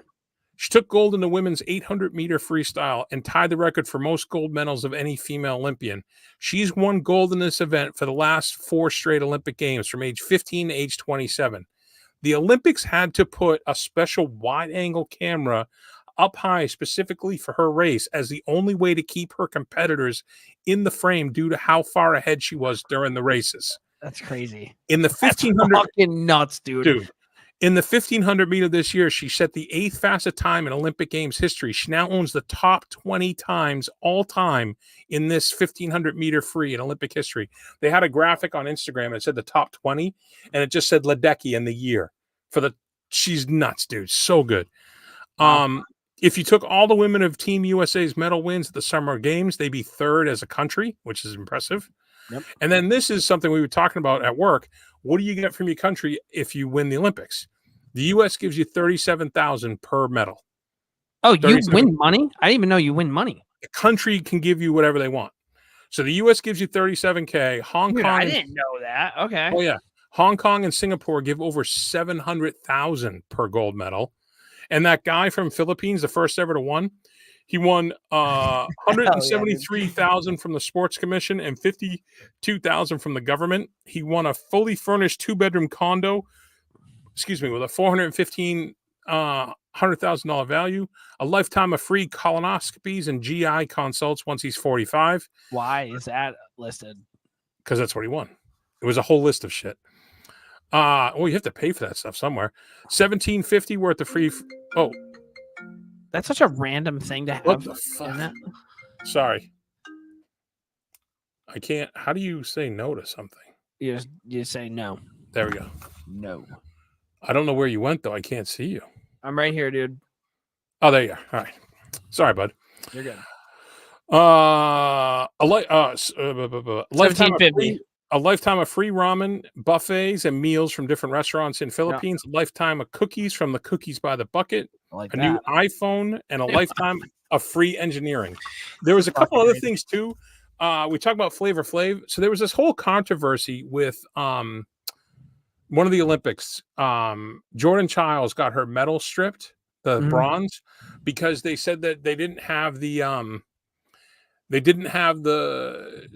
She took gold in the women's 800-meter freestyle and tied the record for most gold medals of any female Olympian. She's won gold in this event for the last 4 straight Olympic Games from age 15 to age 27. The Olympics had to put a special wide-angle camera up high specifically for her race as the only way to keep her competitors in the frame due to how far ahead she was during the races. That's crazy. In the 1500, fucking nuts, dude. In the 1500 meter this year, she set the 8th fastest time in Olympic Games history. She now owns the top 20 times all time in this 1500 meter free in Olympic history. They had a graphic on Instagram that said the top 20, and it just said Ledecky in the year. She's nuts, dude. So good. If you took all the women of Team USA's medal wins at the Summer Games, they'd be 3rd as a country, which is impressive. Yep. And then this is something we were talking about at work. What do you get from your country if you win the Olympics? The U.S. gives you $37,000 per medal. Oh, you win money? I didn't even know you win money. The country can give you whatever they want. So the U.S. gives you $37K. Hong Kong. I didn't know that. Okay. Oh yeah, Hong Kong and Singapore give over $700,000 per gold medal. And that guy from Philippines, the first ever to win, he won $173,000 from the Sports Commission and $52,000 from the government. He won a fully furnished 2-bedroom condo, with a 415 $100,000 value, a lifetime of free colonoscopies and GI consults once he's 45. Why is that listed? Because that's what he won. It was a whole list of shit. Well, you have to pay for that stuff somewhere. $1,750 worth of free. Oh, That's such a random thing to have. what the fuck? Isn't it? Sorry. I can't. How do you say no to something? You say no. There we go. No. I don't know where you went, though. I can't see you. I'm right here, dude. Oh, there you are. All right. Sorry, bud. You're good. Lifetime of $1,750. free, a lifetime of free ramen buffets and meals from different restaurants in Philippines. A lifetime of cookies from the Cookies by the Bucket. I like A that. new iPhone and a lifetime of free engineering. There was a couple other things too. We talked about Flavor Flav. So there was this whole controversy with one of the Olympics. Jordan Childs got her medal stripped, the bronze, because they said that they didn't have the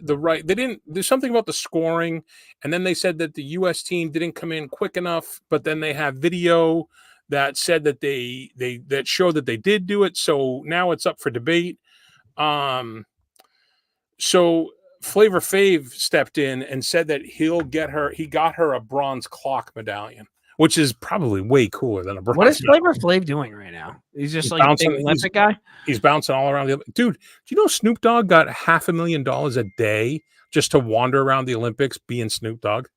right. There's something about the scoring, and then they said that the U.S. team didn't come in quick enough. But then they have video that said that that showed that they did do it. So now it's up for debate. So Flavor Flav stepped in and said that he got her a bronze clock medallion, which is probably way cooler than a bronze. What is Flavor Flav doing right now? He's just like a big Olympic guy. He's bouncing all around the dude. Do you know Snoop Dogg got $500,000 a day just to wander around the Olympics being Snoop Dogg?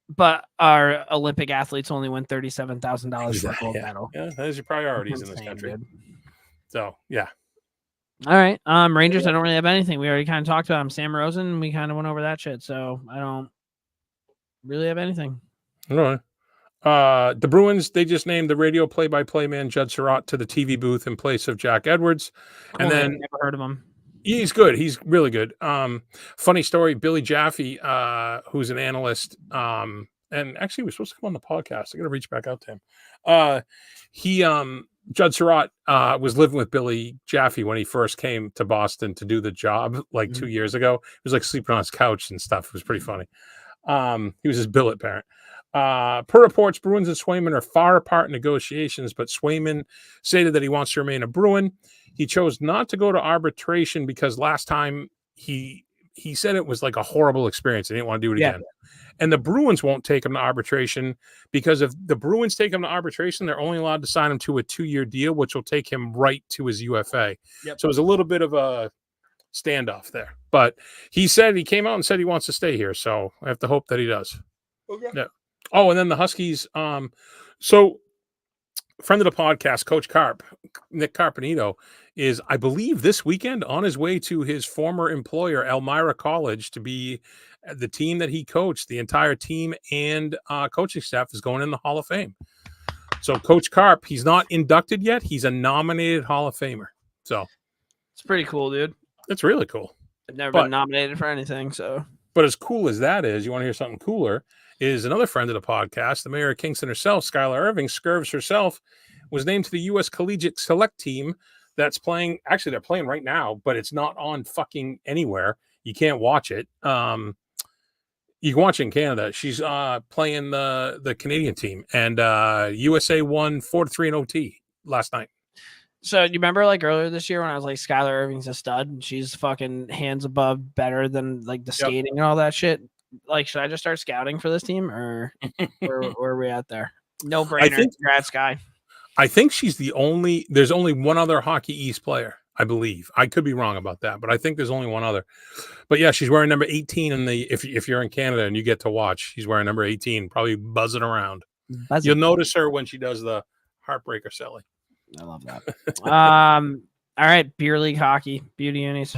But our Olympic athletes only win $37,000 for a gold medal. Yeah, those are priorities in this country. Dude. So yeah. All right. Rangers, I don't really have anything. We already kind of talked about him. Sam Rosen, we kind of went over that shit. So I don't really have anything. All right. The Bruins, they just named the radio play-by-play man Judd Surratt to the TV booth in place of Jack Edwards. Cool. And then never heard of him. He's good. He's really good. Funny story, Billy Jaffe, who's an analyst, and actually he was supposed to come on the podcast. I got to reach back out to him. Judd Surratt was living with Billy Jaffe when he first came to Boston to do the job like 2 years ago. He was like sleeping on his couch and stuff. It was pretty funny. He was his billet parent. Per reports, Bruins and Swayman are far apart in negotiations, but Swayman stated that he wants to remain a Bruin. He chose not to go to arbitration because last time he said it was like a horrible experience. He didn't want to do it again. And the Bruins won't take him to arbitration because if the Bruins take him to arbitration, they're only allowed to sign him to a 2-year deal, which will take him right to his UFA. Yep. So it was a little bit of a standoff there. But he came out and said he wants to stay here. So I have to hope that he does. Okay. Yeah. Oh, and then the Huskies. So friend of the podcast, Coach Nick Carpenito, is, I believe, this weekend on his way to his former employer, Elmira College, to be the team that he coached. The entire team and coaching staff is going in the Hall of Fame. So Coach Carp, he's not inducted yet. He's a nominated Hall of Famer. So it's pretty cool, dude. It's really cool. I've never been nominated for anything. So, but as cool as that is, you want to hear something cooler? Is another friend of the podcast, the mayor of Kingston herself, Skylar Irving, Scurvs herself, was named to the U.S. Collegiate Select Team that's playing. Actually, they're playing right now, but it's not on fucking anywhere. You can't watch it. You can watch it in Canada. She's playing the Canadian team, and USA won 4-3 in OT last night. So you remember like earlier this year when I was like, Skylar Irving's a stud and she's fucking hands above better than like the skating and all that shit. Like, should I just start scouting for this team or where are we at there? No brainer. Congrats, Sky. I think she's there's only one other Hockey East player, I believe. I could be wrong about that, but I think there's only one other. But yeah, she's wearing number 18 in if you're in Canada and you get to watch, she's wearing number 18, probably buzzing around. You'll notice her when she does the heartbreaker Sally. I love that. All right, beer league hockey, beauty unis.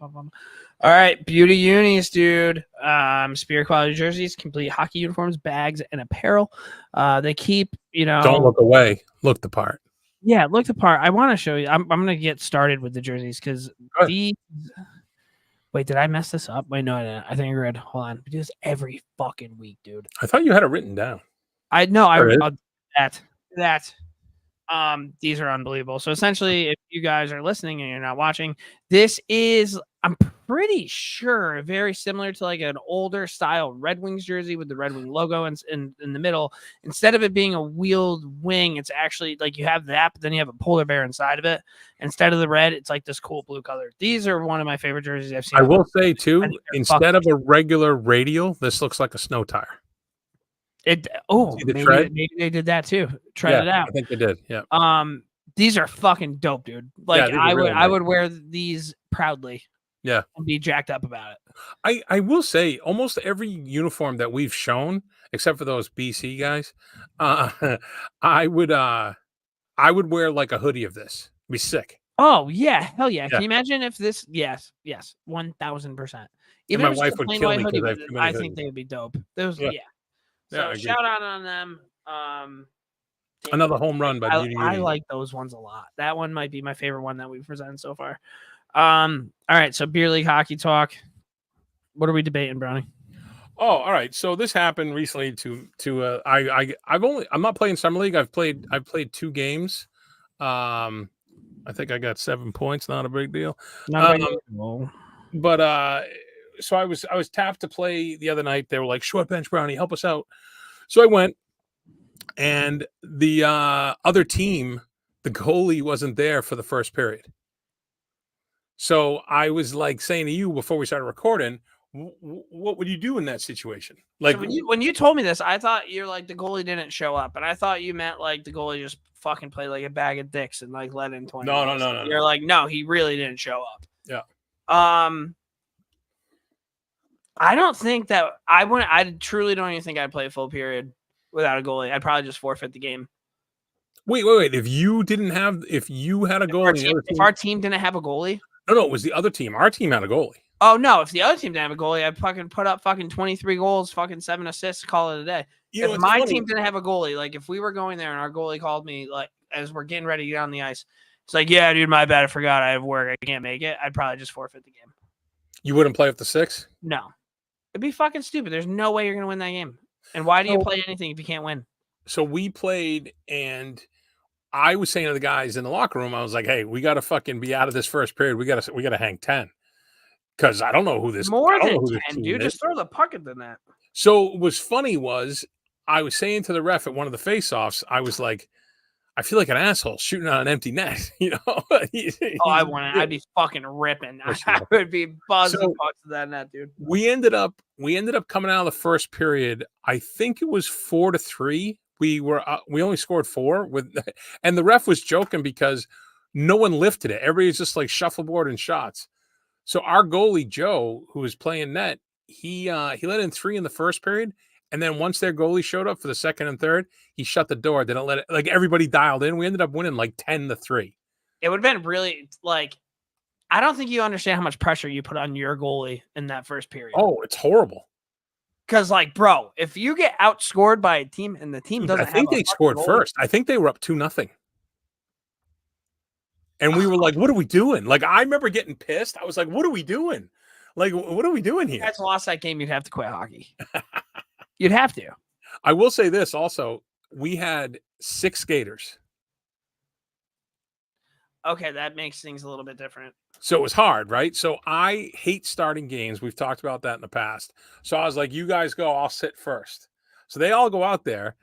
All right, beauty unis, dude. Superior quality jerseys, complete hockey uniforms, bags, and apparel. They keep, Don't look away. Look the part. Yeah, look the part. I want to show you. I'm going to get started with the jerseys because these. Wait, did I mess this up? Wait, no, I didn't. I think you're good. Hold on. We do this every fucking week, dude. I thought you had it written down. I'll that. These are unbelievable. So essentially, if you guys are listening and you're not watching, this is, I'm pretty sure, very similar to like an older style Red Wings jersey with the Red Wing logo in the middle. Instead of it being a wheeled wing, it's actually like you have that, but then you have a polar bear inside of it. Instead of the red, it's like this cool blue color. These are one of my favorite jerseys I've seen. I will say too, instead of a regular radial, this looks like a snow tire. Maybe they did that too. Tread it out. I think they did. Yeah. These are fucking dope, dude. Like I would wear these proudly. Yeah. And be jacked up about it. I will say almost every uniform that we've shown, except for those BC guys, I would wear like a hoodie of this. It'd be sick. Oh yeah, hell yeah. Can you imagine if this? Yes, 1000%. Even my wife would kill me because I think they would be dope. Those, yeah. So shout out on them. Another home run by I like those ones a lot. That one might be my favorite one that we've presented so far. All right, so beer league hockey talk. What are we debating, Brownie? Oh, all right. So this happened recently I'm not playing summer league. I've played 2 games. I think I got 7 points, not a big deal. But so I was tapped to play the other night. They were like, "Short bench Brownie, help us out." So I went, and the other team, the goalie wasn't there for the first period. So I was like saying to you before we started recording, what would you do in that situation? Like so when you told me this, I thought you're like the goalie didn't show up, and I thought you meant like the goalie just fucking played like a bag of dicks and like let in 20. No. You're like, no, he really didn't show up. Yeah. I don't think that I truly don't even think I'd play a full period without a goalie. I'd probably just forfeit the game. Wait. If you had a goalie, if our team didn't have a goalie. No, it was the other team. Our team had a goalie. Oh no, if the other team didn't have a goalie, I'd fucking put up fucking 23 goals, fucking 7 assists, call it a day. If my team didn't have a goalie, like if we were going there and our goalie called me like as we're getting ready to get on the ice, it's like, yeah, dude, my bad, I forgot I have work, I can't make it. I'd probably just forfeit the game. You wouldn't play with the 6? No. It'd be fucking stupid. There's no way you're gonna win that game. And why do you play anything if you can't win? So we played, and I was saying to the guys in the locker room, I was like, "Hey, we got to fucking be out of this first period. We got to hang 10 because I don't know who this more than 10, dude. Just throw the puck at the net." So what was funny was I was saying to the ref at one of the face-offs, I was like, "I feel like an asshole shooting on an empty net." You know? I want it. I'd be fucking ripping. I would be buzzing pucks to that net, dude. We ended up coming out of the first period. I think it was 4-3. We only scored 4 and the ref was joking because no one lifted it. Everybody's just like shuffleboard and shots. So our goalie Joe, who was playing net, he let in 3 in the first period, and then once their goalie showed up for the second and third, he shut the door. Didn't let it. Like everybody dialed in. We ended up winning like 10-3. It would have been really like. I don't think you understand how much pressure you put on your goalie in that first period. Oh, it's horrible. Because, like, bro, if you get outscored by a team and the team doesn't, I think they scored first. I think they were up 2-0, and we were like, "What are we doing?" Like, I remember getting pissed. I was like, "What are we doing? Like, what are we doing here?" If you guys lost that game, you'd have to quit hockey. You'd have to. I will say this also: we had 6 skaters. Okay, that makes things a little bit different. So it was hard, right? So I hate starting games. We've talked about that in the past. So I was like, "You guys go, I'll sit first." So they all go out there.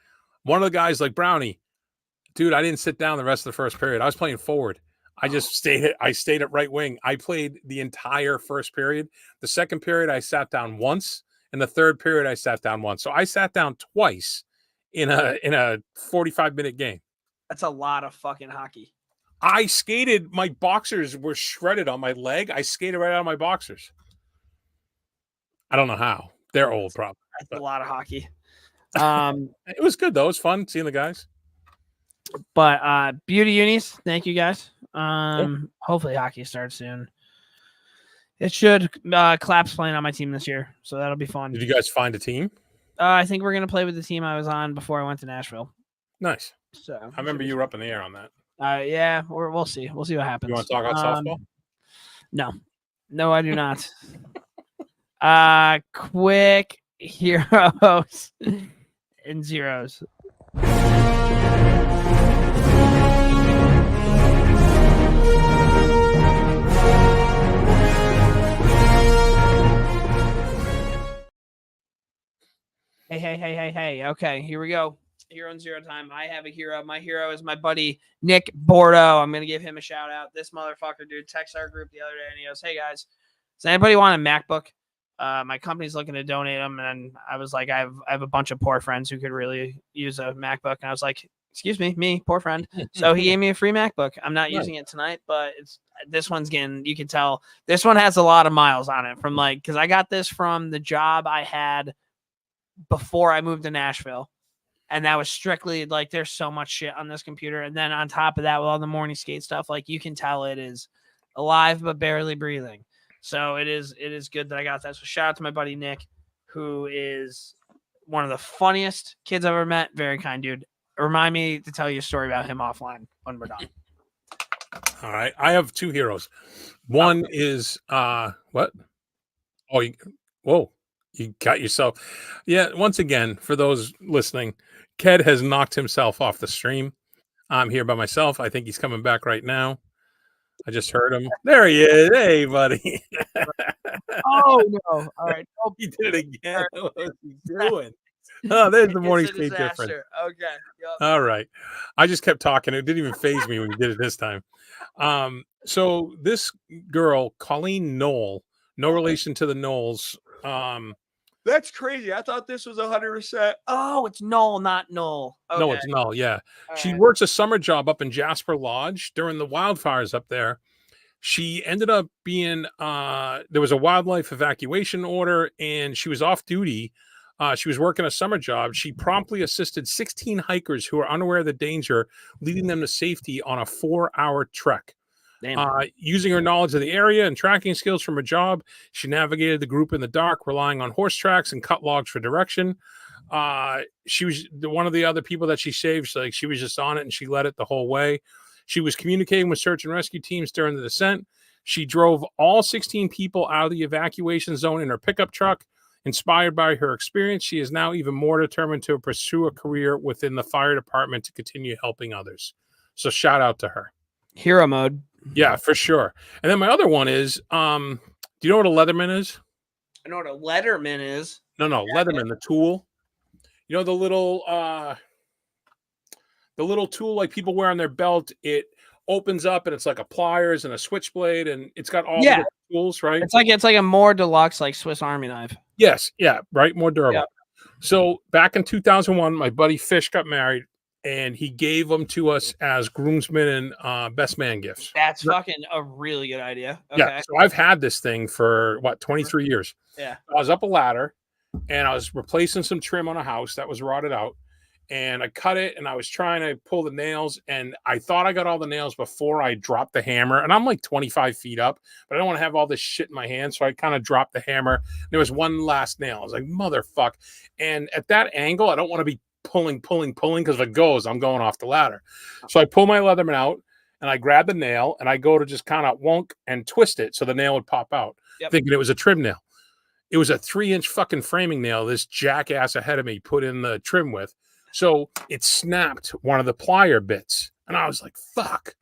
One of the guys like, "Brownie, dude, I didn't sit down the rest of the first period. I was playing forward. I just stayed at right wing. I played the entire first period. The second period, I sat down once. And the third period, I sat down once. So I sat down twice in a 45-minute game. That's a lot of fucking hockey. I skated. My boxers were shredded on my leg. I skated right out of my boxers. I don't know how. They're old, probably. That's a lot of hockey. It was good, though. It was fun seeing the guys. But beauty unis, thank you guys. Hopefully hockey starts soon. It should. Clap's playing on my team this year, so that'll be fun. Did you guys find a team? I think we're gonna play with the team I was on before I went to Nashville. Nice. So I remember you were up in the air on that. Yeah, we'll see. We'll see what happens. You want to talk about softball? No, I do not. Quick heroes and zeros. Hey. Okay, here we go. Hero and zero time. I have a hero. My hero is my buddy Nick Bordeaux. I'm gonna give him a shout out. This motherfucker, dude, texted our group the other day and he goes, "Hey guys, does anybody want a MacBook? My company's looking to donate them." And I was like, I have a bunch of poor friends who could really use a MacBook. And I was like, "Excuse me, poor friend." So he gave me a free MacBook. I'm not using it tonight, but this one's getting. You can tell this one has a lot of miles on it from because I got this from the job I had before I moved to Nashville. And that was strictly there's so much shit on this computer. And then on top of that, with all the morning skate stuff, you can tell it is alive but barely breathing. So it is good that I got that. So shout out to my buddy Nick, who is one of the funniest kids I've ever met. Very kind dude. Remind me to tell you a story about him offline when we're done. All right. I have two heroes. One is what? Oh, whoa. You got yourself. Yeah, once again, for those listening, Ked has knocked himself off the stream. I'm here by myself. I think he's coming back right now. I just heard him. There he is. Hey, buddy. Oh, no. All right. Oh, he did it again. What was he doing? Oh, there's the morning skate difference. Okay. Yep. All right. I just kept talking. It didn't even faze me when you did it this time. So this girl, Colleen Knoll, no relation to the Knowles. That's crazy. I thought this was 100%. Oh, it's Knoll, not Knoll. Okay. No, it's Knoll. Yeah. She right. works a summer job up in Jasper Lodge during the wildfires up there. She ended up being, there was a wildlife evacuation order and she was off duty. She was working a summer job. She promptly assisted 16 hikers who were unaware of the danger, leading them to safety on a 4-hour trek. Using her knowledge of the area and tracking skills from her job, she navigated the group in the dark, relying on horse tracks and cut logs for direction. She was one of the other people that she saved. So, she was just on it and she led it the whole way. She was communicating with search and rescue teams during the descent. She drove all 16 people out of the evacuation zone in her pickup truck. Inspired by her experience, she is now even more determined to pursue a career within the fire department to continue helping others. So shout out to her. Hero mode. Yeah, for sure. And then my other one is, do you know what a Leatherman is? I know what a Letterman is. No, Leatherman, the tool. You know, the little tool like people wear on their belt. It opens up and it's like a pliers and a switchblade and it's got all the tools, right? It's like a more deluxe Swiss Army knife. Yes, yeah, right, more durable. Yeah. So back in 2001, my buddy Fish got married and he gave them to us as groomsmen and best man gifts. That's fucking a really good idea. Okay. Yeah, so I've had this thing for 23 years. Yeah. I was up a ladder and I was replacing some trim on a house that was rotted out. And I cut it and I was trying to pull the nails and I thought I got all the nails before I dropped the hammer. And I'm 25 feet up, but I don't want to have all this shit in my hand. So I kind of dropped the hammer. There was one last nail. I was like, motherfuck. And at that angle, I don't want to be pulling because if it goes, I'm going off the ladder. So I pull my Leatherman out and I grab the nail and I go to just kind of wonk and twist it so the nail would pop out, thinking it was a trim nail. It was a 3-inch fucking framing nail this jackass ahead of me put in the trim with. So it snapped one of the plier bits. And I was like, fuck.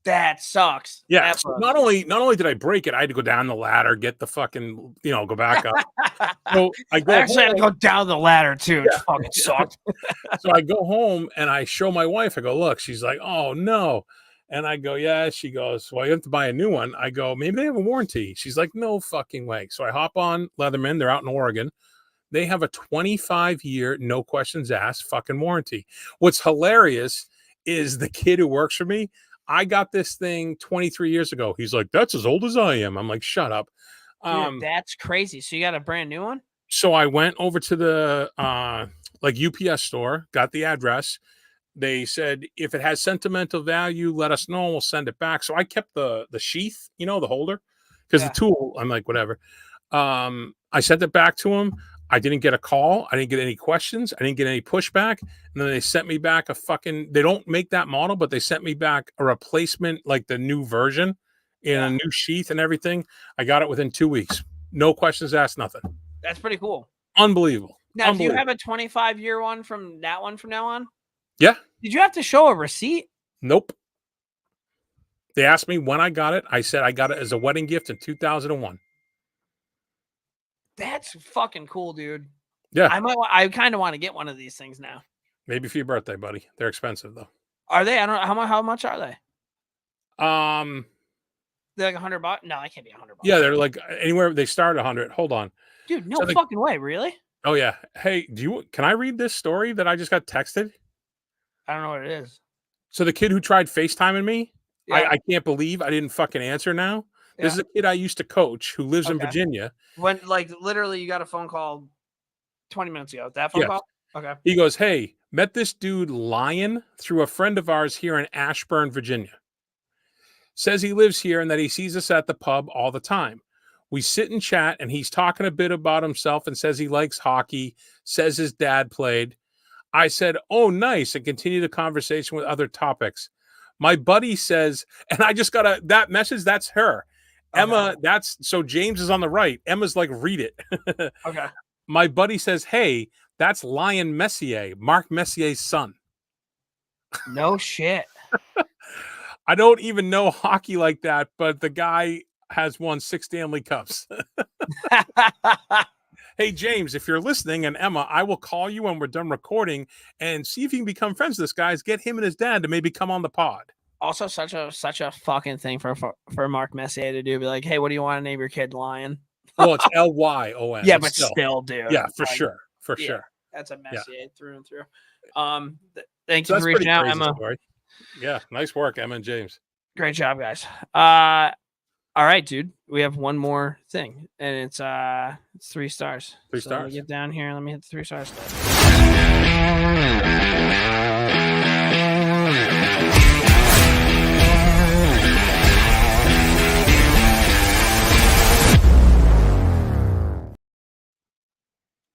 That sucks. Yeah. So not only did I break it, I had to go down the ladder, get the fucking, go back up. So I had to go down the ladder too. It fucking sucked. So I go home and I show my wife, I go, look, she's like, oh no. And I go, yeah. She goes, well, you have to buy a new one. I go, maybe they have a warranty. She's like, no fucking way. So I hop on Leatherman. They're out in Oregon. They have a 25-year, no questions asked fucking warranty. What's hilarious is the kid who works for me. I got this thing 23 years ago. He's like, that's as old as I am. I'm like, shut up. Dude, that's crazy. So you got a brand new one? So I went over to the UPS store, got the address. They said, if it has sentimental value, let us know. We'll send it back. So I kept the sheath, the holder, because the tool, I'm like, whatever. I sent it back to him. I didn't get a call. I didn't get any questions. I didn't get any pushback. And then they sent me back they don't make that model, but they sent me back a replacement, like the new version in a new sheath and everything. I got it within 2 weeks. No questions asked, nothing. That's pretty cool. Unbelievable. Now, do you have a 25-year one from now on? Yeah. Did you have to show a receipt? Nope. They asked me when I got it. I said I got it as a wedding gift in 2001. That's fucking cool, dude. Yeah, I kind of want to get one of these things now. maybe for your birthday, buddy. They're expensive though. Are they? I don't know how much are they? They're like $100. No, I can't be $100. Yeah, they're like anywhere they start 100. Hold on, Dude. No fucking way. Really? Oh yeah. Hey, can I read this story that I just got texted? I don't know what it is. So the kid who tried FaceTiming me, Yeah. I can't believe I didn't fucking answer now. This is a kid I used to coach who lives in Virginia. When literally you got a phone call 20 minutes ago. That phone call? Okay. He goes, "Hey, met this dude Lion through a friend of ours here in Ashburn, Virginia. Says he lives here and that he sees us at the pub all the time. We sit and chat and he's talking a bit about himself and says he likes hockey, says his dad played. I said, oh, nice, and continue the conversation with other topics. My buddy says, and I just got that message, that's her. Okay. Emma, so James is on the right. Emma's like, read it. Okay. My buddy says, hey, that's Lion Messier, Mark Messier's son. No shit. I don't even know hockey like that, but the guy has won 6 Stanley Cups. Hey, James, if you're listening, and Emma, I will call you when we're done recording and see if you can become friends with this guy. Get him and his dad to maybe come on the pod. Also, such a fucking thing for Mark Messier to do. Be like, hey, what do you want to name your kid Lion? Well, it's Lyon. Yeah, but still, dude. Yeah, for sure. For sure. That's a Messier through and through. Thank you for reaching out, Emma. Story. Yeah, nice work, Emma and James. Great job, guys. All right, dude. We have one more thing, and it's 3 stars. 3 stars. Let me get down here. Let me hit the 3 stars.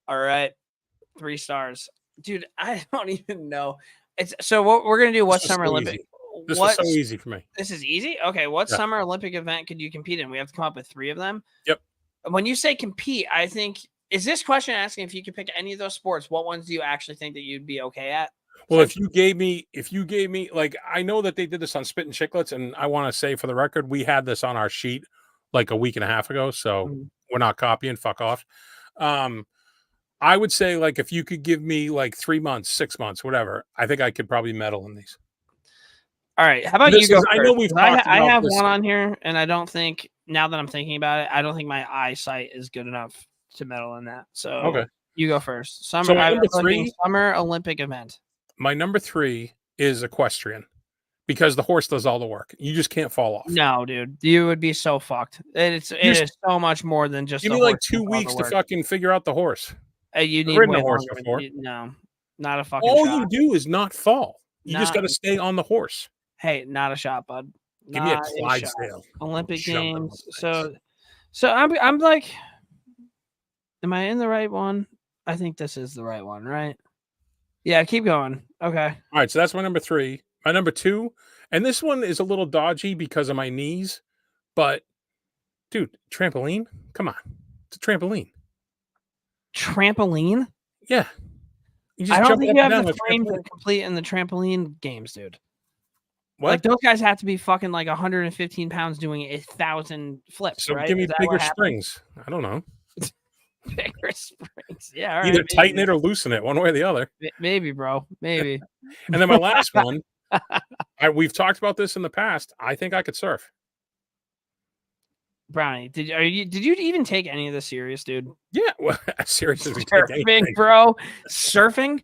All right, 3 stars, dude. I don't even know. It's so what we're gonna do. What summer Olympic? This was so easy for me. This is easy? Okay. What summer Olympic event could you compete in? We have to come up with 3 of them. Yep. When you say compete, I think, is this question asking if you could pick any of those sports? What ones do you actually think that you'd be okay at? Well, if you gave me, like, I know that they did this on Spit and Chicklets, and I want to say for the record, we had this on our sheet like a week and a half ago, so we're not copying. Fuck off. I would say, like, if you could give me like 3 months, 6 months, whatever, I think I could probably medal in these. All right. How about you go first? I know we've talked about I have this. one on here, and I don't think, now that I'm thinking about it, I don't think my eyesight is good enough to medal in that. So okay, you go first. So my number 3, summer Olympic event. My number 3 is equestrian, because the horse does all the work. You just can't fall off. No, dude, you would be so fucked. It is so much more than just. Give me like 2 weeks to fucking figure out the horse. You need ridden a horse before. No, not a fucking. All shot. You do is not fall. You just got to stay on the horse. Hey, not a shot, bud. Give me a Clydesdale. Olympic Games. So I'm like, am I in the right one? I think this is the right one, right? Yeah, keep going. Okay. All right, so that's my number 3. My number 2, and this one is a little dodgy because of my knees, but dude, trampoline? Come on. It's a trampoline. Trampoline? Yeah. I don't think you have the frame to complete in the trampoline games, dude. What? Like, those guys have to be fucking like 115 pounds doing 1,000 flips, so right? Give me bigger springs. I don't know. Bigger springs. Yeah. All right, either tighten it or loosen it, one way or the other. Maybe, bro. Maybe. And then my last one, we've talked about this in the past. I think I could surf. Brownie, did you even take any of this serious, dude? Yeah, well, seriously, surfing, bro. Surfing.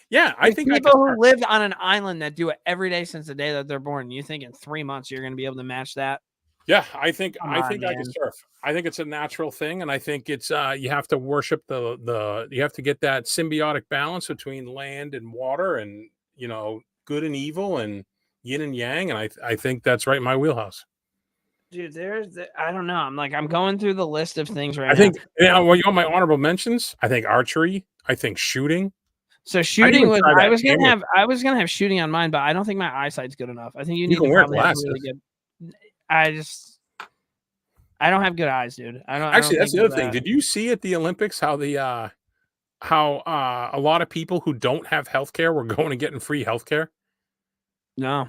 Yeah, I think people who lived on an island that do it every day since the day that they're born. You think in 3 months you're going to be able to match that? Yeah, I think I can surf. I think it's a natural thing, and I think it's you have to worship you have to get that symbiotic balance between land and water, and good and evil, and yin and yang, and I think that's right in my wheelhouse. Dude, I don't know. I'm going through the list of things right now. I think well, you want my honorable mentions? I think archery. I think shooting. So shooting I was gonna have shooting on mine, but I don't think my eyesight's good enough. I think you need to wear glasses. Really good. I don't have good eyes, dude. Actually, that's the other thing. Did you see at the Olympics how a lot of people who don't have healthcare were going and getting free healthcare? No.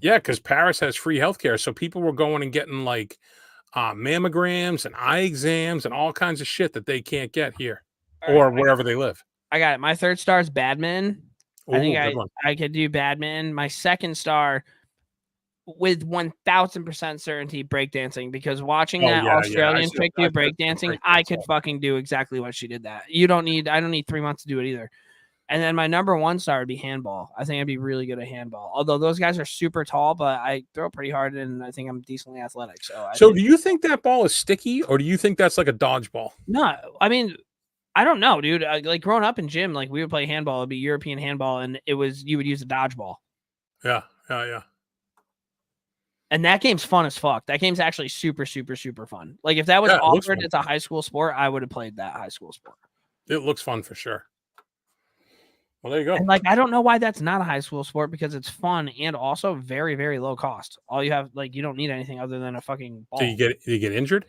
Yeah, because Paris has free healthcare, so people were going and getting like mammograms and eye exams and all kinds of shit that they can't get here. or wherever they live. I got it. My third star is badminton. I think Good one. I could do badminton. My second star, with 1000% certainty, breakdancing, because watching that Australian chick do breakdancing, I could fucking do exactly what she did. I don't need 3 months to do it either. And then my number one star would be handball. I think I'd be really good at handball. Although those guys are super tall, but I throw pretty hard and I think I'm decently athletic. So do you think that ball is sticky, or do you think that's like a dodgeball? No, I mean, I don't know, dude. Like growing up in gym, like we would play handball. It'd be European handball, and you would use a dodgeball. Yeah. And that game's fun as fuck. That game's actually super, super, super fun. Like if that was offered as a high school sport, I would have played that high school sport. It looks fun for sure. Well, there you go. And like, I don't know why that's not a high school sport, because it's fun and also very, very low cost. All you have, like, you don't need anything other than a fucking ball. Do you get injured?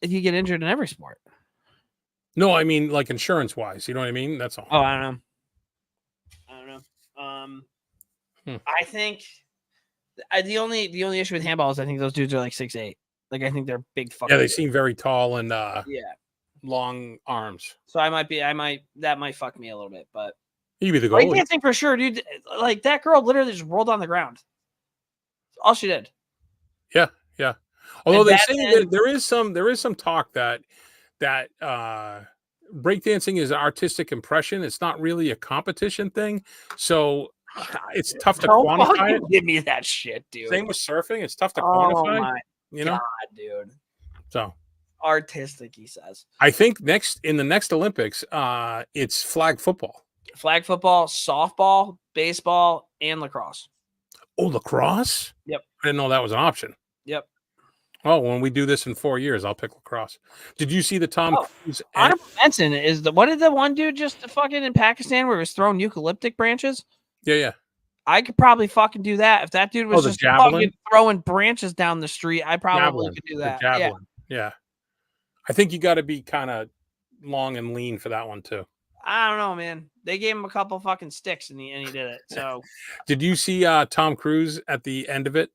If you get injured in every sport. No, I mean like insurance wise. You know what I mean? That's all. Oh, I don't know. I think the only issue with handball is I think those dudes are like 6'8". Like I think they're big fucking. Yeah, they seem very tall and long arms. So that might fuck me a little bit, but you be the goalie. I can't think for sure, dude. Like that girl literally just rolled on the ground. That's all she did. Yeah. Although they say that there is some talk that breakdancing is artistic impression. It's not really a competition thing, so it's tough to quantify it. Give me that shit, dude. Same with surfing. It's tough to quantify. My God, dude. So artistic, he says. I think in the next Olympics, it's flag football. Flag football, softball, baseball, and lacrosse. Oh, lacrosse? Yep. I didn't know that was an option. Yep. Oh, when we do this in 4 years, I'll pick lacrosse. Did you see the Tom Cruise? Honorable mention is what did the one dude just fucking in Pakistan where he was throwing eucalyptic branches? Yeah. I could probably fucking do that. If that dude was just fucking throwing branches down the street, I probably could do that. Yeah. I think you got to be kind of long and lean for that one too. I don't know, man. They gave him a couple fucking sticks and he did it. So, did you see Tom Cruise at the end of it?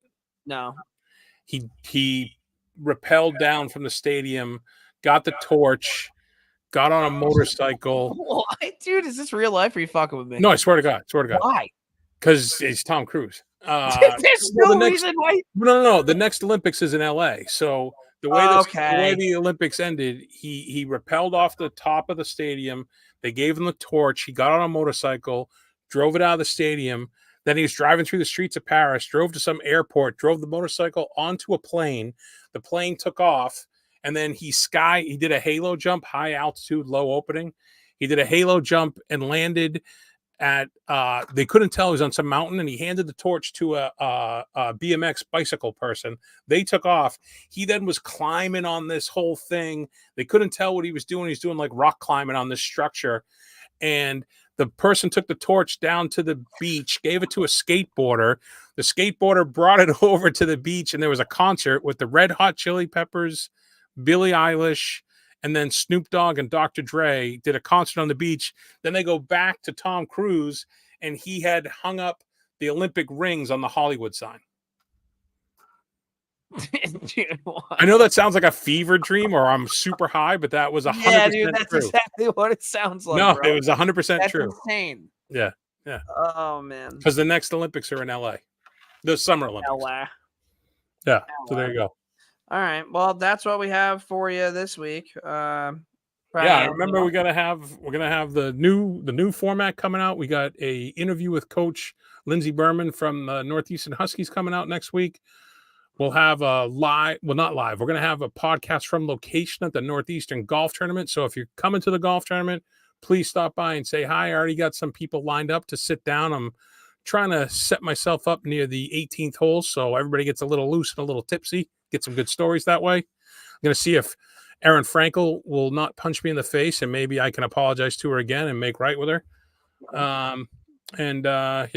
No. He rappelled down from the stadium, got the torch, got on a motorcycle. What? Dude, is this real life or are you fucking with me? No, I swear to God. Why? Because it's Tom Cruise. There's no reason why. No. The next Olympics is in LA. So the way the Olympics ended, he rappelled off the top of the stadium. They gave him the torch. He got on a motorcycle, drove it out of the stadium. Then he was driving through the streets of Paris, drove to some airport, drove the motorcycle onto a plane. The plane took off, and then he did a halo jump, high altitude, low opening. He did a halo jump and landed at they couldn't tell he was on some mountain, and he handed the torch to a BMX bicycle person. They took off. He then was climbing on this whole thing. They couldn't tell what he was doing. He's doing like rock climbing on this structure, and the person took the torch down to the beach, gave it to a skateboarder. The skateboarder brought it over to the beach, and there was a concert with the Red Hot Chili Peppers, Billie Eilish, and then Snoop Dogg and Dr. Dre did a concert on the beach. Then they go back to Tom Cruise, and he had hung up the Olympic rings on the Hollywood sign. Dude, I know that sounds like a fever dream or I'm super high, but that was 100% dude, that's true. exactly what it sounds like. No, bro. it was 100% true. That's insane. Yeah. Oh, man. Because the next Olympics are in LA. The Summer Olympics. LA. Yeah. So there you go. All right. Well, that's what we have for you this week. Yeah, remember we're gonna have the new format coming out. We got a interview with Coach Lindsey Berman from Northeastern Huskies coming out next week. We'll have a not live. We're gonna have a podcast from location at the Northeastern Golf Tournament. So if you're coming to the golf tournament, please stop by and say hi. I already got some people lined up to sit down. I'm trying to set myself up near the 18th hole so everybody gets a little loose and a little tipsy. Get some good stories that way. I'm gonna see if Erin Frankel will not punch me in the face, and maybe I can apologize to her again and make right with her. Yeah,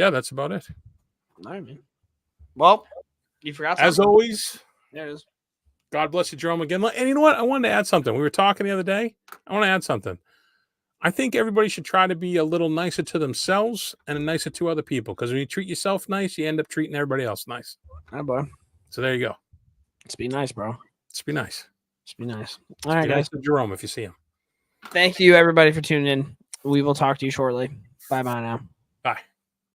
that's about it. All right, man. Well, you forgot something. As always. There it is. God bless you, Jerome, again. And you know what? I wanted to add something. We were talking the other day. I want to add something. I think everybody should try to be a little nicer to themselves and nicer to other people, because when you treat yourself nice, you end up treating everybody else nice. All right, boy. So there you go. Let's be nice, bro. Let's be nice. Let's be nice. All right, guys. Nice to Jerome if you see him. Thank you, everybody, for tuning in. We will talk to you shortly. Bye-bye now. Bye.